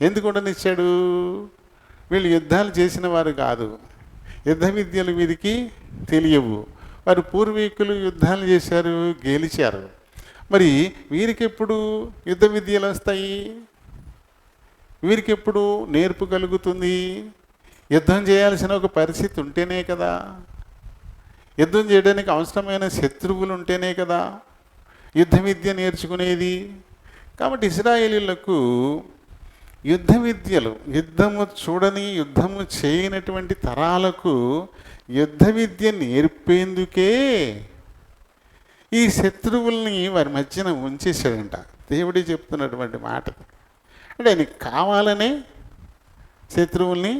ఎందుకు ఉండనిచ్చాడు? వీళ్ళు యుద్ధాలు చేసిన వారు కాదు, యుద్ధ విద్యలు వీరికి తెలియవు. వారు పూర్వీకులు యుద్ధాలు చేశారు, గెలిచారు. మరి వీరికెప్పుడు యుద్ధ విద్యలు వస్తాయి? వీరికెప్పుడు నేర్పు కలుగుతుంది? యుద్ధం చేయాల్సిన ఒక పరిస్థితి ఉంటేనే కదా, యుద్ధం చేయడానికి అవసరమైన శత్రువులు ఉంటేనే కదా యుద్ధ విద్య నేర్చుకునేది. కాబట్టి ఇశ్రాయేలీయులకు యుద్ధ విద్యలు, యుద్ధము చూడని యుద్ధము చేయనటువంటి తరాలకు యుద్ధ విద్య నేర్పేందుకే ఈ శత్రువుల్ని వారి మధ్యన ఉంచేశాడంట. దేవుడే చెప్తున్నటువంటి మాట. అంటే ఆయనకి కావాలనే శత్రువుల్ని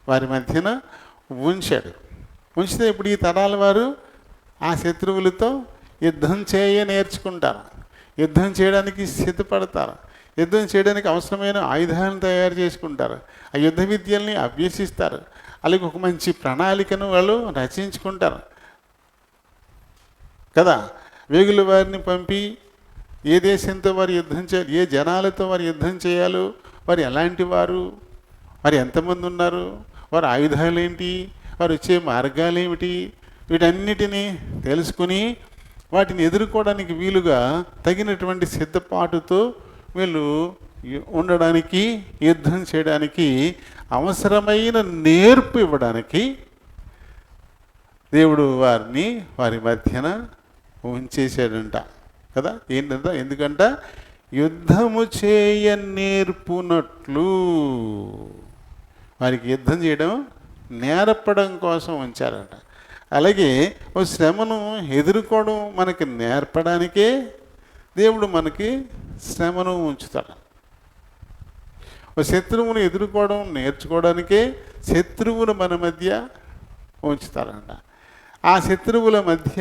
వారి మధ్యన ఉంచాడు. ఉంచితే ఇప్పుడు ఈ తరాల వారు ఆ శత్రువులతో యుద్ధం నేర్చుకుంటారు, యుద్ధం చేయడానికి సిద్ధపడతారు, యుద్ధం చేయడానికి అవసరమైన ఆయుధాలను తయారు చేసుకుంటారు, ఆ యుద్ధ విద్యల్ని అభ్యసిస్తారు, అలాగే ఒక మంచి ప్రణాళికను వాళ్ళు రచించుకుంటారు కదా. వేగుల వారిని పంపి ఏ దేశంతో వారు యుద్ధం చేయాలి, ఏ జనాలతో వారు యుద్ధం చేయాలో, వారు ఎలాంటి వారు, వారు ఎంతమంది ఉన్నారు, వారి ఆయుధాలు ఏంటి, వారు వచ్చే మార్గాలు ఏమిటి, వీటన్నిటినీ తెలుసుకుని వాటిని ఎదుర్కోవడానికి వీలుగా తగినటువంటి సిద్ధపాటుతో వీళ్ళు ఉండడానికి, యుద్ధం చేయడానికి అవసరమైన నేర్పు ఇవ్వడానికి దేవుడు వారిని వారి మధ్యన ఉంచేసాడంట కదా. ఏంటంట? ఎందుకంట యుద్ధము చేయ నేర్పునట్లు. వారికి యుద్ధం చేయడం నేర్పడం కోసం ఉంచారట. అలాగే ఓ శ్రమను ఎదుర్కోవడం మనకి నేర్పడానికే దేవుడు మనకి శ్రమను ఉంచుతాడు. ఓ శత్రువును ఎదుర్కోవడం నేర్చుకోవడానికే శత్రువును మన మధ్య ఉంచుతారంట. ఆ శత్రువుల మధ్య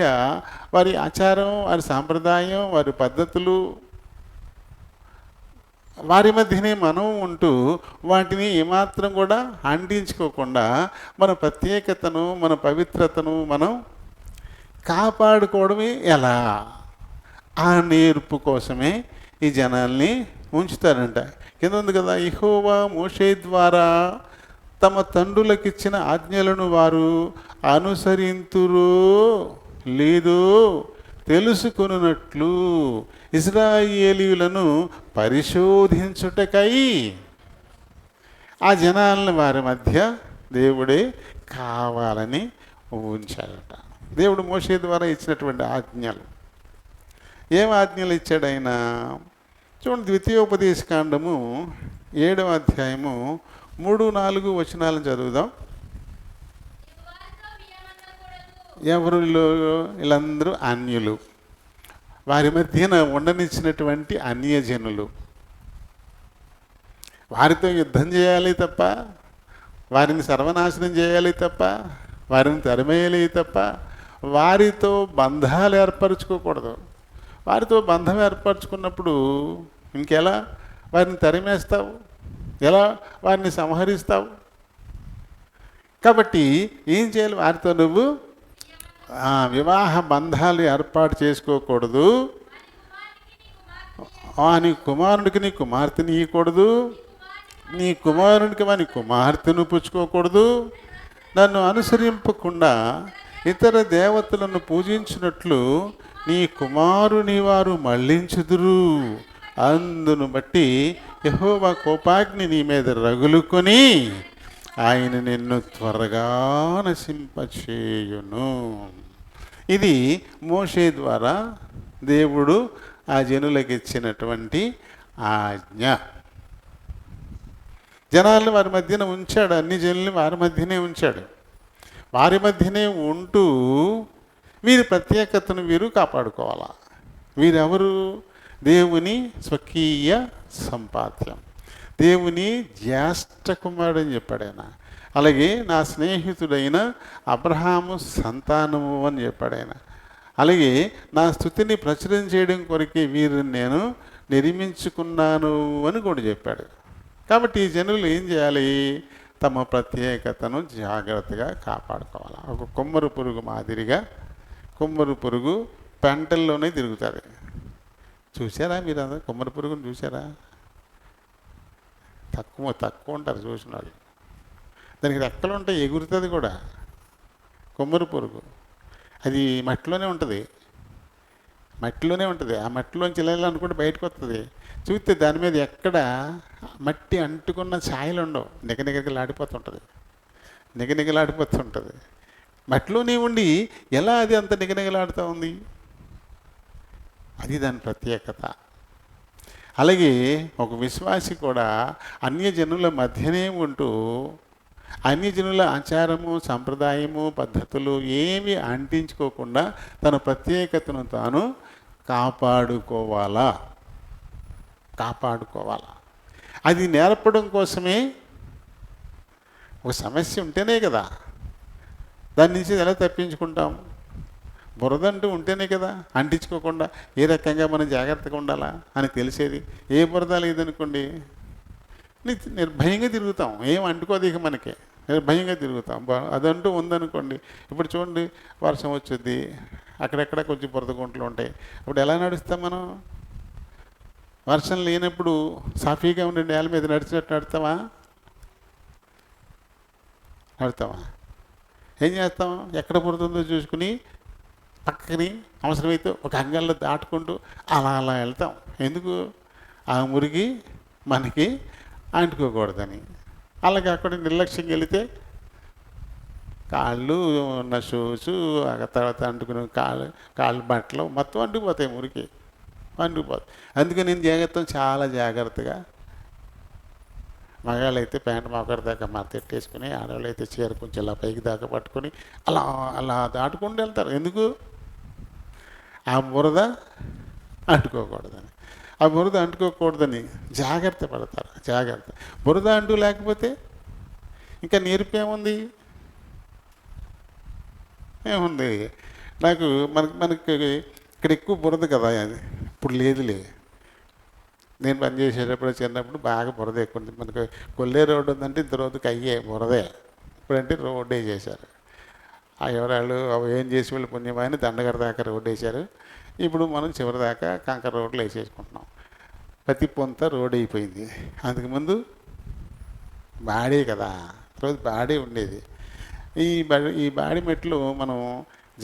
వారి ఆచారం, వారి సాంప్రదాయం, వారి పద్ధతులు, వారి మధ్యనే మనం ఉంటూ వాటిని ఏమాత్రం కూడా అంటించుకోకుండా మన ప్రత్యేకతను, మన పవిత్రతను మనం కాపాడుకోవడమే ఎలా? ఆ నేర్పు కోసమే ఈ జనాల్ని ఉంచుతారంట. కింద ఉంది కదా, యెహోవా మోషే ద్వారా తమ తండ్రులకిచ్చిన ఆజ్ఞలను వారు అనుసరింతురో లేదో తెలుసుకొనున్నట్లు ఇశ్రాయేలీయులను పరిశోధించుటకై ఆ జనాలను వారి మధ్య దేవుడే కావాలని ఉంచాడట. దేవుడు మోషే ద్వారా ఇచ్చినటువంటి ఆజ్ఞలు, ఏం ఆజ్ఞలు ఇచ్చాడైనా చూడండి. ద్వితీయోపదేశకాండము 7వ అధ్యాయము 3-4 వచనాలను చదువుదాం. ఎవరిలో? వీళ్ళందరూ అన్యులు, వారి మధ్యన ఉండనిచ్చినటువంటి అన్యజనులు. వారితో యుద్ధం చేయాలి తప్ప, వారిని సర్వనాశనం చేయాలి తప్ప, వారిని తరిమేయాలి తప్ప వారితో బంధాలు ఏర్పరచుకోకూడదు. వారితో బంధం ఏర్పరచుకున్నప్పుడు ఇంకెలా వారిని తరిమేస్తావు? ఎలా వారిని సంహరిస్తావు? కాబట్టి ఏం చేయాలి? వారితో నువ్వు వివాహ బంధాలు ఏర్పాటు చేసుకోకూడదు. నీ కుమారుడికి నీ కుమార్తెని ఇవ్వకూడదు, నీ కుమారుడికి వాని కుమార్తెను పుచ్చుకోకూడదు. నన్ను అనుసరింపకుండా ఇతర దేవతలను పూజించినట్లు నీ కుమారుని వారు మళ్ళించుదురు. అందును బట్టి యెహోవా కోపాగ్ని నీ మీద రగులుకొని ఆయన నిన్ను త్వరగా నశింపచేయును. ఇది మోషే ద్వారా దేవుడు ఆ జనులకు ఇచ్చినటువంటి ఆజ్ఞ. జనాలను వారి మధ్యన ఉంచాడు, అన్ని జనుల్ని వారి మధ్యనే ఉంచాడు. వారి మధ్యనే ఉంటూ వీరి ప్రత్యేకతను వీరు కాపాడుకోవాలా. వీరెవరు? దేవుని స్వకీయ సంపాద్యం, దేవుని జ్యేష్ఠ కుమారుడు అని చెప్పాడు ఆయన. అలాగే నా స్నేహితుడైన అబ్రహాము సంతానము అని చెప్పాడు ఆయన. అలాగే నా స్తుతిని ప్రచురం చేయడం కొరకే వీరిని నేను నిర్మించుకున్నాను అని కూడా చెప్పాడు. కాబట్టి ఈ జనులు ఏం చేయాలి? తమ ప్రత్యేకతను జాగ్రత్తగా కాపాడుకోవాలి. ఒక కొమ్మరి పురుగు మాదిరిగా, కొమ్మరి పురుగు పెంటల్లోనే తిరుగుతుంది. చూసారా మీరు? అందరూ కొమ్మరి పురుగును చూసారా? తక్కువ ఉంటారు చూసిన వాళ్ళు. దానికి రెక్కలు ఉంటాయి, ఎగురుతుంది కూడా. కొమ్మరి పురుగు అది మట్టిలోనే ఉంటుంది, ఆ మట్టిలోంచి ఇలా అనుకుంటే బయటకు వస్తుంది. చూస్తే దాని మీద ఎక్కడ మట్టి అంటుకున్న ఛాయలు ఉండవు, నిగనిగలాడిపోతుంటుంది. మట్టిలోనే ఉండి ఎలా అది అంత నిగనిగలాడుతూ ఉంది? అది దాని ప్రత్యేకత. అలాగే ఒక విశ్వాసి కూడా అన్యజనుల మధ్యనే ఉంటూ అన్యజనుల ఆచారము, సంప్రదాయము, పద్ధతులు ఏమి అంటించుకోకుండా తన ప్రత్యేకతను తాను కాపాడుకోవాలా. అది నేర్పడం కోసమే. ఒక సమస్య ఉంటేనే కదా దాని నుంచి ఎలా తప్పించుకుంటాం? బురదంటూ ఉంటేనే కదా అంటించుకోకుండా ఏ రకంగా మనం జాగ్రత్తగా ఉండాలా అని తెలిసేది. ఏ బురద లేదనుకోండి నిర్భయంగా తిరుగుతాం, ఏం అంటుకోదు ఇక మనకి, నిర్భయంగా తిరుగుతాం. అదంటూ ఉందనుకోండి, ఇప్పుడు చూడండి వర్షం వచ్చుద్ది, అక్కడెక్కడ కొంచెం బురద గుంటలు ఉంటాయి. ఇప్పుడు ఎలా నడుస్తాం మనం? వర్షం లేనప్పుడు సాఫీగా ఉండే నేల మీద నడిచినట్టు నడుస్తావా? ఏం చేస్తాం? ఎక్కడ బురద చూసుకుని పక్కని అవసరమైతే ఒక అంగల్లో దాటుకుంటూ అలా వెళ్తాం. ఎందుకు? ఆ మురికి మనకి అంటుకోకూడదని. అలాగే అక్కడ నిర్లక్ష్యంగా వెళితే కాళ్ళు ఉన్న షూస్, తర్వాత అంటుకునే కాళ్ళు బట్టలు మొత్తం అంటుకుపోతాయి, మురికి అంటుకుపోతాయి. అందుకే నేను చాలా జాగ్రత్తగా మగాళ్ళు అయితే ప్యాంట్ మొక్కడి దాకా మరతెట్టేసుకుని, ఆడవాళ్ళు అయితే చీర కొంచెం ఇలా పైకి దాకా పట్టుకొని అలా అలా దాటుకుంటూ వెళ్తారు. ఎందుకు? ఆ బురద అంటుకోకూడదని. ఆ బురద అంటుకోకూడదని జాగ్రత్త పడతారు. జాగ్రత్త. బురద అంటూ లేకపోతే ఇంకా నేర్పేముంది? ఏముంది? నాకు మనకి ఇక్కడ ఎక్కువ బురద కదా, అది ఇప్పుడు లేదులే. నేను పనిచేసేటప్పుడు చిన్నప్పుడు బాగా బురద ఎక్కువ ఉంటుంది. మనకు కొల్లే రోడ్డు ఉందంటే ఇంత రోజుకి అయ్యే బురదే. ఇప్పుడంటే రోడ్డు వేసేసారు. ఆ ఎవరాళ్ళు అవి ఏం చేసి వాళ్ళు పుణ్యమాని దండగర దాకా రోడ్డు వేశారు. ఇప్పుడు మనం చివరి దాకా కంకర రోడ్లు వేసేసుకుంటున్నాం. ప్రతి పొంత రోడ్ అయిపోయింది. అంతకుముందు బాడీ కదా, రోజు బాడీ ఉండేది. ఈ బాడీ మెట్లు మనం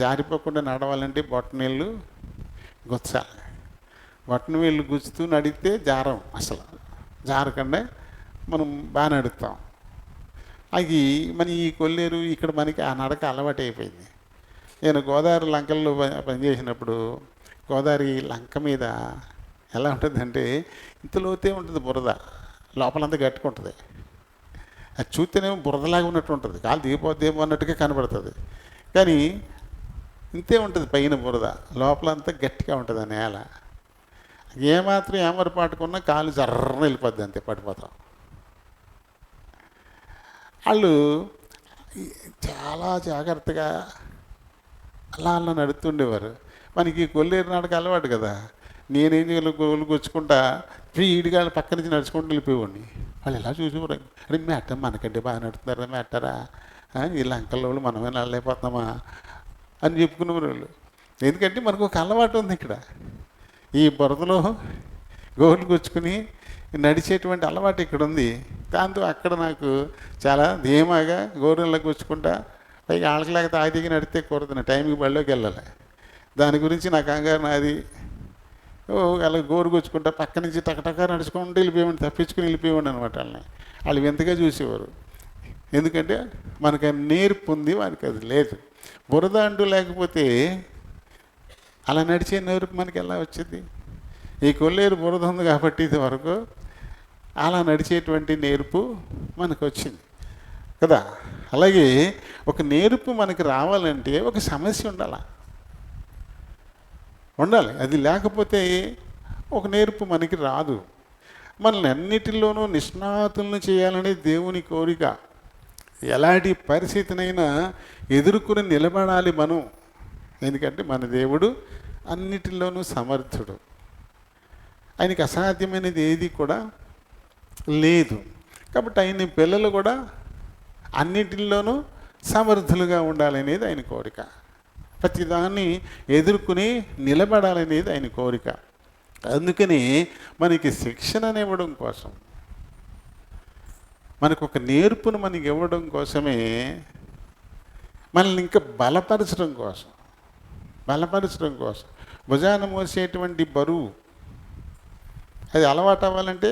జారిపోకుండా నడవాలంటే బొట్టనీళ్ళు గుచ్చాలి. బొట్టనవేళ్ళు గుచ్చుతూ నడిస్తే జారం, అసలు జారకుండా మనం బాగా నడుస్తాం. అది మన ఈ కొల్లేరు ఇక్కడ మనకి ఆ నడక అలవాటు అయిపోయింది. నేను గోదావరి లంకల్లో పనిచేసినప్పుడు గోదావరి లంక మీద ఎలా ఉంటుందంటే ఇంత లోతే ఉంటుంది బురద, లోపలంతా గట్టుకుంటుంది. అది చూస్తేనేమో బురదలాగా ఉన్నట్టు ఉంటుంది, కాలు దిగిపోద్దేమో అన్నట్టుగా కనబడుతుంది. కానీ ఇంతే ఉంటుంది పైన బురద, లోపలంతా గట్టిగా ఉంటుంది ఆ నేల. ఏమాత్రం ఏమరపాటుకున్నా కాలు జర్రన వెళ్ళిపోద్ది, అంతే పడిపోతాం. వాళ్ళు చాలా జాగ్రత్తగా అలా అలా నడుతుండేవారు. మనకి కొల్లేరు నాడక అలవాటు కదా. నేనేం చేయాలి, గోలు గుచ్చుకుంటా స్పీడ్గా పక్క నుంచి నడుచుకుంటూ వెళ్ళిపోయేవాడిని. వాళ్ళు ఎలా చూసేవారు, అరే మేట మనకంటే బాగా నడుతున్నారా మేటరా, ఈ లంకల్లో వాళ్ళు మనమే నడలేకపోతున్నామా అని చెప్పుకునేవారు వాళ్ళు. ఎందుకంటే మనకు ఒక అలవాటు ఉంది ఇక్కడ, ఈ బురదలో గోలు గుచ్చుకుని నడిచేటువంటి అలవాటు ఇక్కడ ఉంది. దాంతో అక్కడ నాకు చాలా ధీమాగా గోరులా గుచ్చుకుంటా పైకి ఆళ్ళకలేక తాగి దిగి నడితే కూరదు, టైంకి బళ్ళోకి వెళ్ళాలి. దాని గురించి నా కంగారు నాది. అలా గోరు గుచ్చుకుంటా పక్క నుంచి టకటక నడుచుకుంటూ వెళ్ళిపోయేవాడిని, తప్పించుకుని వెళ్ళిపోయేవాడిని అనమాట. వాళ్ళు వింతగా చూసేవారు. ఎందుకంటే మనకు నేర్పు ఉంది, వారికి అది లేదు. బురద అంటూ లేకపోతే అలా నడిచే నేర్పు మనకి ఎలా వచ్చింది? ఈ కొల్లేరు బురద ఉంది కాబట్టి ఇది వరకు అలా నడిచేటువంటి నేర్పు మనకు వచ్చింది కదా. అలాగే ఒక నేర్పు మనకి రావాలంటే ఒక సమస్య ఉండాలి. అది లేకపోతే ఒక నేర్పు మనకి రాదు. మనల్ని అన్నిటిలోనూ నిష్ణాతులను చేయాలనేది దేవుని కోరిక. ఎలాంటి పరిస్థితినైనా ఎదుర్కొని నిలబడాలి మనం. ఎందుకంటే మన దేవుడు అన్నిటిలోనూ సమర్థుడు. ఆయనకి అసాధ్యమైనది ఏది కూడా లేదు. కాబట్టి ఆయన పిల్లలు కూడా అన్నిటిలోనూ సమర్థులుగా ఉండాలనేది ఆయన కోరిక. ప్రతిదాన్ని ఎదుర్కొని నిలబడాలనేది ఆయన కోరిక. అందుకని మనకి శిక్షణను ఇవ్వడం కోసం, మనకు ఒక నేర్పును మనకి ఇవ్వడం కోసమే, మనల్ని ఇంకా బలపరచడం కోసం భుజాన మోసేటువంటి బరువు అది అలవాటు అవ్వాలంటే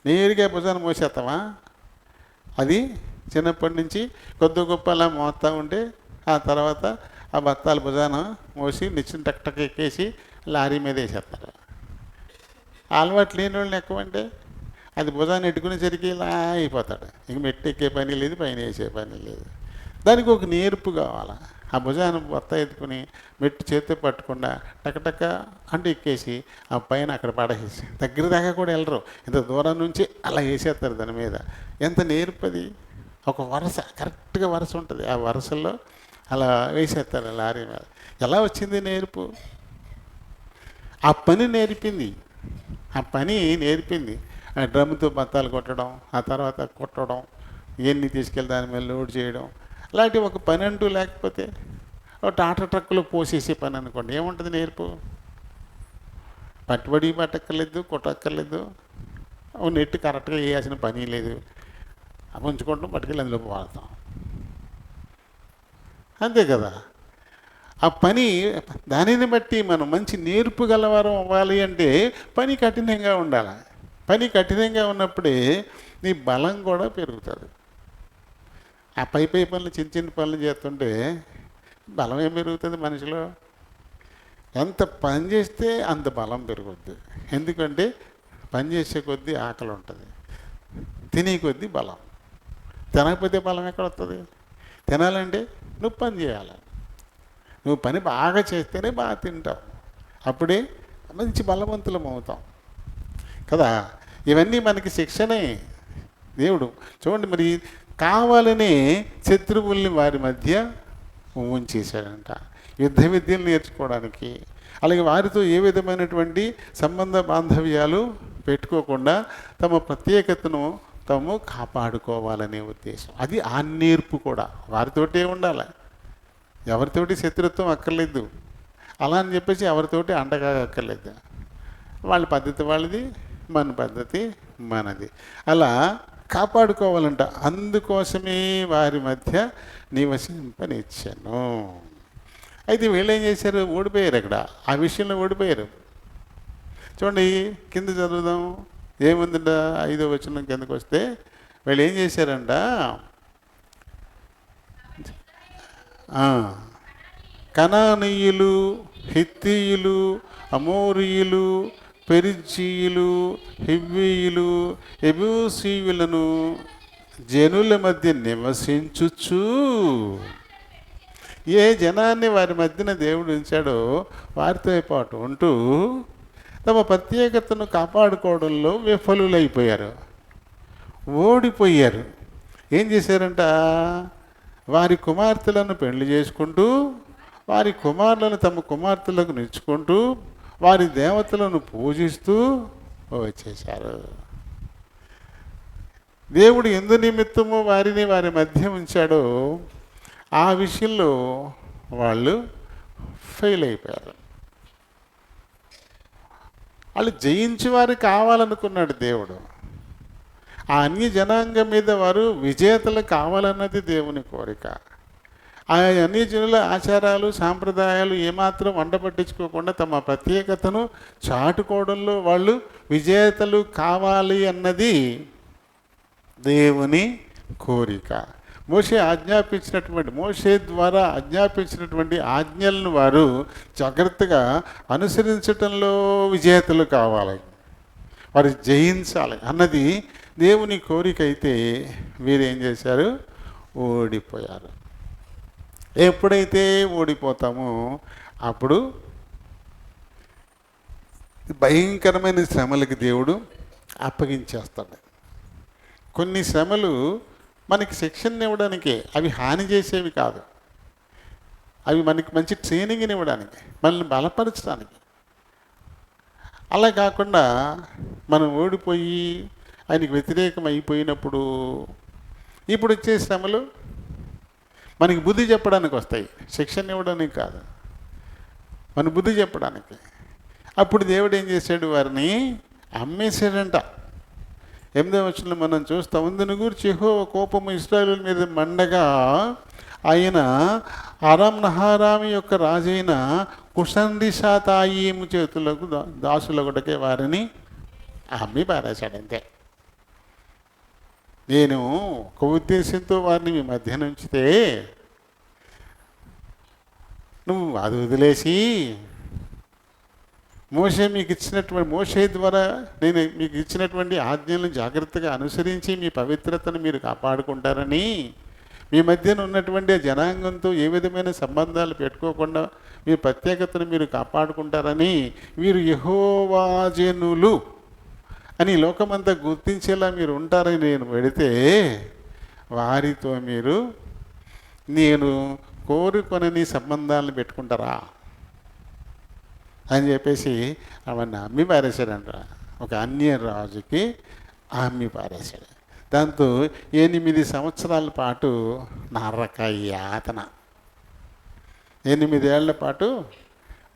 నేరుగా భుజాన మోసేస్తామా? అది చిన్నప్పటి నుంచి కొద్ది గొప్ప అలా మోస్తూ ఉంటే ఆ తర్వాత ఆ బత్తాలు భుజాన మోసి నిచ్చిన టక్ ఎక్కేసి లారీ మీద వేసేస్తారు. అలవాటు లేని వాళ్ళని ఎక్కువంటే అది భుజాన్ని ఎట్టుకునేసరికి ఇలా అయిపోతాడు. ఇంక మెట్టు ఎక్కే పని లేదు, పైన వేసే పని లేదు. దానికి ఒక నేర్పు కావాలి. ఆ భుజాన్ని బత్త ఎత్తుకుని మెట్టు చేతితో పట్టకుండా టకటక అంటూ ఎక్కేసి ఆ పైన అక్కడ పడేసి దగ్గర దాకా కూడా వెళ్ళరు. ఇంత దూరం నుంచి అలా వేసేస్తారు దాని మీద. ఎంత నేర్పది! ఒక వరుస, కరెక్ట్గా వరుస ఉంటుంది. ఆ వరుసల్లో అలా వేసేస్తారు లారీ మీద. ఎలా వచ్చింది నేర్పు? ఆ పని నేర్పింది. ఆ డ్రమ్తో బత్తాలు కొట్టడం, ఆ తర్వాత కొట్టడం, ఇవన్నీ తీసుకెళ్ళి దాని మీద లోడ్ చేయడం, అలాంటి ఒక పని అంటూ లేకపోతే ఒక టాటా ట్రక్కులో పోసేసే పని అనుకోండి, ఏముంటుంది నేర్పు? పట్టుబడి పట్టక్కర్లేదు, కొట్టక్కర్లేదు, నెట్ కరెక్ట్గా వేయాల్సిన పని లేదు. ఉంచుకుంటాం, పట్టుకెళ్ళి అందులో వాడతాం, అంతే కదా. ఆ పని దానిని బట్టి మనం మంచి నేర్పు గలవారం అవ్వాలి అంటే పని కఠినంగా ఉండాలి. పని కఠినంగా ఉన్నప్పుడే నీ బలం కూడా పెరుగుతుంది. ఆ పై పనులు చిన్న పనులు చేస్తుంటే బలం ఏం పెరుగుతుంది మనిషిలో? ఎంత పని చేస్తే అంత బలం పెరుగుద్ది. ఎందుకంటే పని చేసే కొద్దీ ఆకలి ఉంటుంది. తినే కొద్దీ బలం. తినకపోతే బలం ఎక్కడ వస్తుంది? తినాలంటే నువ్వు పని చేయాలి. నువ్వు పని బాగా చేస్తేనే బాగా తింటావు, అప్పుడే మంచి బలవంతులం అవుతాం కదా. ఇవన్నీ మనకి శిక్షణే. దేవుడు చూడండి, మరి కావాలనే శత్రువుల్ని వారి మధ్య ఉంచేశాడంట, యుద్ధ విద్యలు నేర్చుకోవడానికి. అలాగే వారితో ఏ విధమైనటువంటి సంబంధ బాంధవ్యాలు పెట్టుకోకుండా తమ ప్రత్యేకతను తాము కాపాడుకోవాలనే ఉద్దేశం. అది ఆ నేర్పు కూడా. వారితోటే ఉండాలి, ఎవరితోటి శత్రుత్వం అక్కర్లేదు. అలా అని చెప్పేసి ఎవరితోటి అండగా అక్కర్లేదు. వాళ్ళ పద్ధతి వాళ్ళది, మన పద్ధతి మనది. అలా కాపాడుకోవాలంట. అందుకోసమే వారి మధ్య నివసింపనిచ్చాను. అయితే వీళ్ళు ఏం చేశారు? ఓడిపోయారు. అక్కడ ఆ విషయంలో ఓడిపోయారు. చూడండి, కింద చదువుదాం. ఏముందంట 5వ వచనం కిందకు వస్తే వీళ్ళు ఏం చేశారంట? కనానీయులు, హిత్తీయులు, అమోరీయులు, పెరిజీయులు, హివ్వీయులు, ఎబూసీయులను జనుల మధ్య నివసించుచు, ఏ జనాన్ని వారి మధ్యన దేవుడు ఉంచాడో వారితో పాటు ఉంటూ తమ ప్రత్యేకతను కాపాడుకోవడంలో విఫలులైపోయారు, ఓడిపోయారు. ఏం చేశారంట? వారి కుమార్తెలను పెళ్లి చేసుకుంటూ, వారి కుమారులను తమ కుమార్తెలకు నిచ్చుకుంటూ, వారి దేవతలను పూజిస్తూ వచ్చేశారు. దేవుడు ఎందు నిమిత్తము వారిని వారి మధ్య ఉంచాడో ఆ విషయంలో వాళ్ళు ఫెయిల్ అయిపోయారు. వాళ్ళు జయించి వారు కావాలనుకున్నాడు దేవుడు. ఆ అన్య జనాంగం మీద వారు విజేతలు కావాలన్నది దేవుని కోరిక. ఆ అన్య జనుల ఆచారాలు, సాంప్రదాయాలు ఏమాత్రం వండపట్టించుకోకుండా తమ ప్రత్యేకతను చాటుకోవడంలో వాళ్ళు విజేతలు కావాలి అన్నది దేవుని కోరిక. మోషే ద్వారా ఆజ్ఞాపించినటువంటి ఆజ్ఞలను వారు జాగ్రత్తగా అనుసరించటంలో విజేతలు కావాలి, వారు జయించాలి అన్నది దేవుని కోరిక. అయితే వీరు ఏం చేశారు? ఓడిపోయారు. ఎప్పుడైతే ఓడిపోతామో అప్పుడు భయంకరమైన శ్రమలకి దేవుడు అప్పగించేస్తాడు. కొన్ని శ్రమలు మనకి శిక్షణ ఇవ్వడానికే, అవి హాని చేసేవి కాదు. అవి మనకి మంచి ట్రైనింగ్ని ఇవ్వడానికి, మనల్ని బలపరచడానికి. అలా కాకుండా మనం ఓడిపోయి ఆయనకి వ్యతిరేకం అయిపోయినప్పుడు ఇప్పుడు వచ్చే శ్రమలు మనకి బుద్ధి చెప్పడానికి వస్తాయి, శిక్షణ ఇవ్వడానికి కాదు, మన బుద్ధి చెప్పడానికి. అప్పుడు దేవుడు ఏం చేశాడు? వారిని అమ్మేశాడంట. 8వ వచనంలో మనం చూస్తాం. అందును గురించి యెహోవా కోపము ఇశ్రాయేలు మీద మండగా ఆయన అరామ్ నహారామి యొక్క రాజైన కుషన్రిషాతాయిము చేతులకు దాసులొకటికే వారిని అమ్మి పారేశాడంతే. నేను ఒక ఉద్దేశంతో వారిని మీ మధ్య ఉంచితే నువ్వు అది వదిలేసి మోషే ద్వారా నేను మీకు ఇచ్చినటువంటి ఆజ్ఞలను జాగ్రత్తగా అనుసరించి మీ పవిత్రతను మీరు కాపాడుకుంటారని, మీ మధ్యన ఉన్నటువంటి జనాంగంతో ఏ విధమైన సంబంధాలు పెట్టుకోకుండా మీ ప్రత్యేకతను మీరు కాపాడుకుంటారని, వీరు యెహోవా జనులు అని లోకమంతా గుర్తించేలా మీరు ఉంటారని నేను పెడితే వారితో మీరు నేను కోరుకొనని సంబంధాలను పెట్టుకుంటారా అని చెప్పేసి అవన్నీ అమ్మి పారేశాడంట. ఒక అన్య రాజుకి అమ్మి పారేశాడు. దాంతో 8 సంవత్సరాల పాటు నరక యాతన, 8 ఏళ్ల పాటు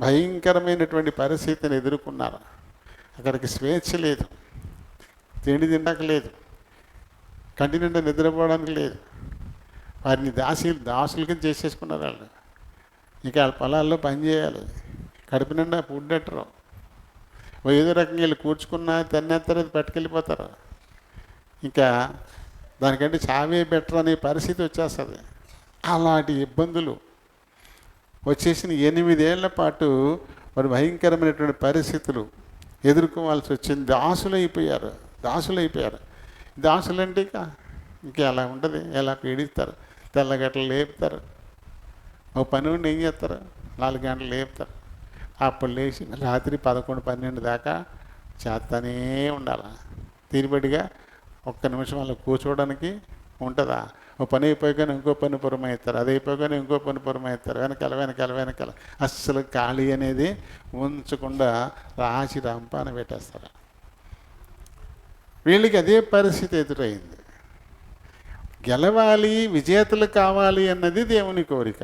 భయంకరమైనటువంటి పరిస్థితిని ఎదుర్కొన్నారు. అక్కడికి స్వేచ్ఛ లేదు, తిండి తినడానికి లేదు, కంటి నిండా నిద్రపోవడానికి లేదు. వారిని దాసులకి చేసేసుకున్నారు వాళ్ళు. ఇక వాళ్ళ పొలాల్లో పనిచేయాలి, కడుపు నిండా ఫుడ్ పెట్టరు. ఏదో రకంగా వీళ్ళు కూర్చుకున్నా తిన్నేస్తారు, అది పట్టుకెళ్ళిపోతారు. ఇంకా దానికంటే చావే బెటర్ అనే పరిస్థితి వచ్చేస్తుంది. అలాంటి ఇబ్బందులు వచ్చేసిన 8 ఏళ్ల పాటు మరి భయంకరమైనటువంటి పరిస్థితులు ఎదుర్కోవాల్సి వచ్చింది. దాసులైపోయారు. దాసులంటే ఇంకా ఎలా ఉంటుంది, ఎలా పీడిస్తారు, తెల్లగట్టలు లేపుతారు. ఒక పని ఉండి ఏం చేస్తారు, 4 గంటలు లేపుతారు. అప్పుడు లేచి రాత్రి 11, 12 దాకా చేస్తానే ఉండాలి. తీరుబడిగా ఒక్క నిమిషం అలా కూర్చోవడానికి ఉంటుందా? ఓ పని అయిపోయాకానీ ఇంకో పని పురమాయిస్తారు, అది అయిపోయాకానీ ఇంకో పని పురమాయిస్తారు, వెనకాల అస్సలు ఖాళీ అనేది ఉంచకుండా రాసి రంపాన పెట్టేస్తారు. వీళ్ళకి అదే పరిస్థితి ఎదురైంది. గెలవాలి, విజేతలు కావాలి అన్నది దేవుని కోరిక.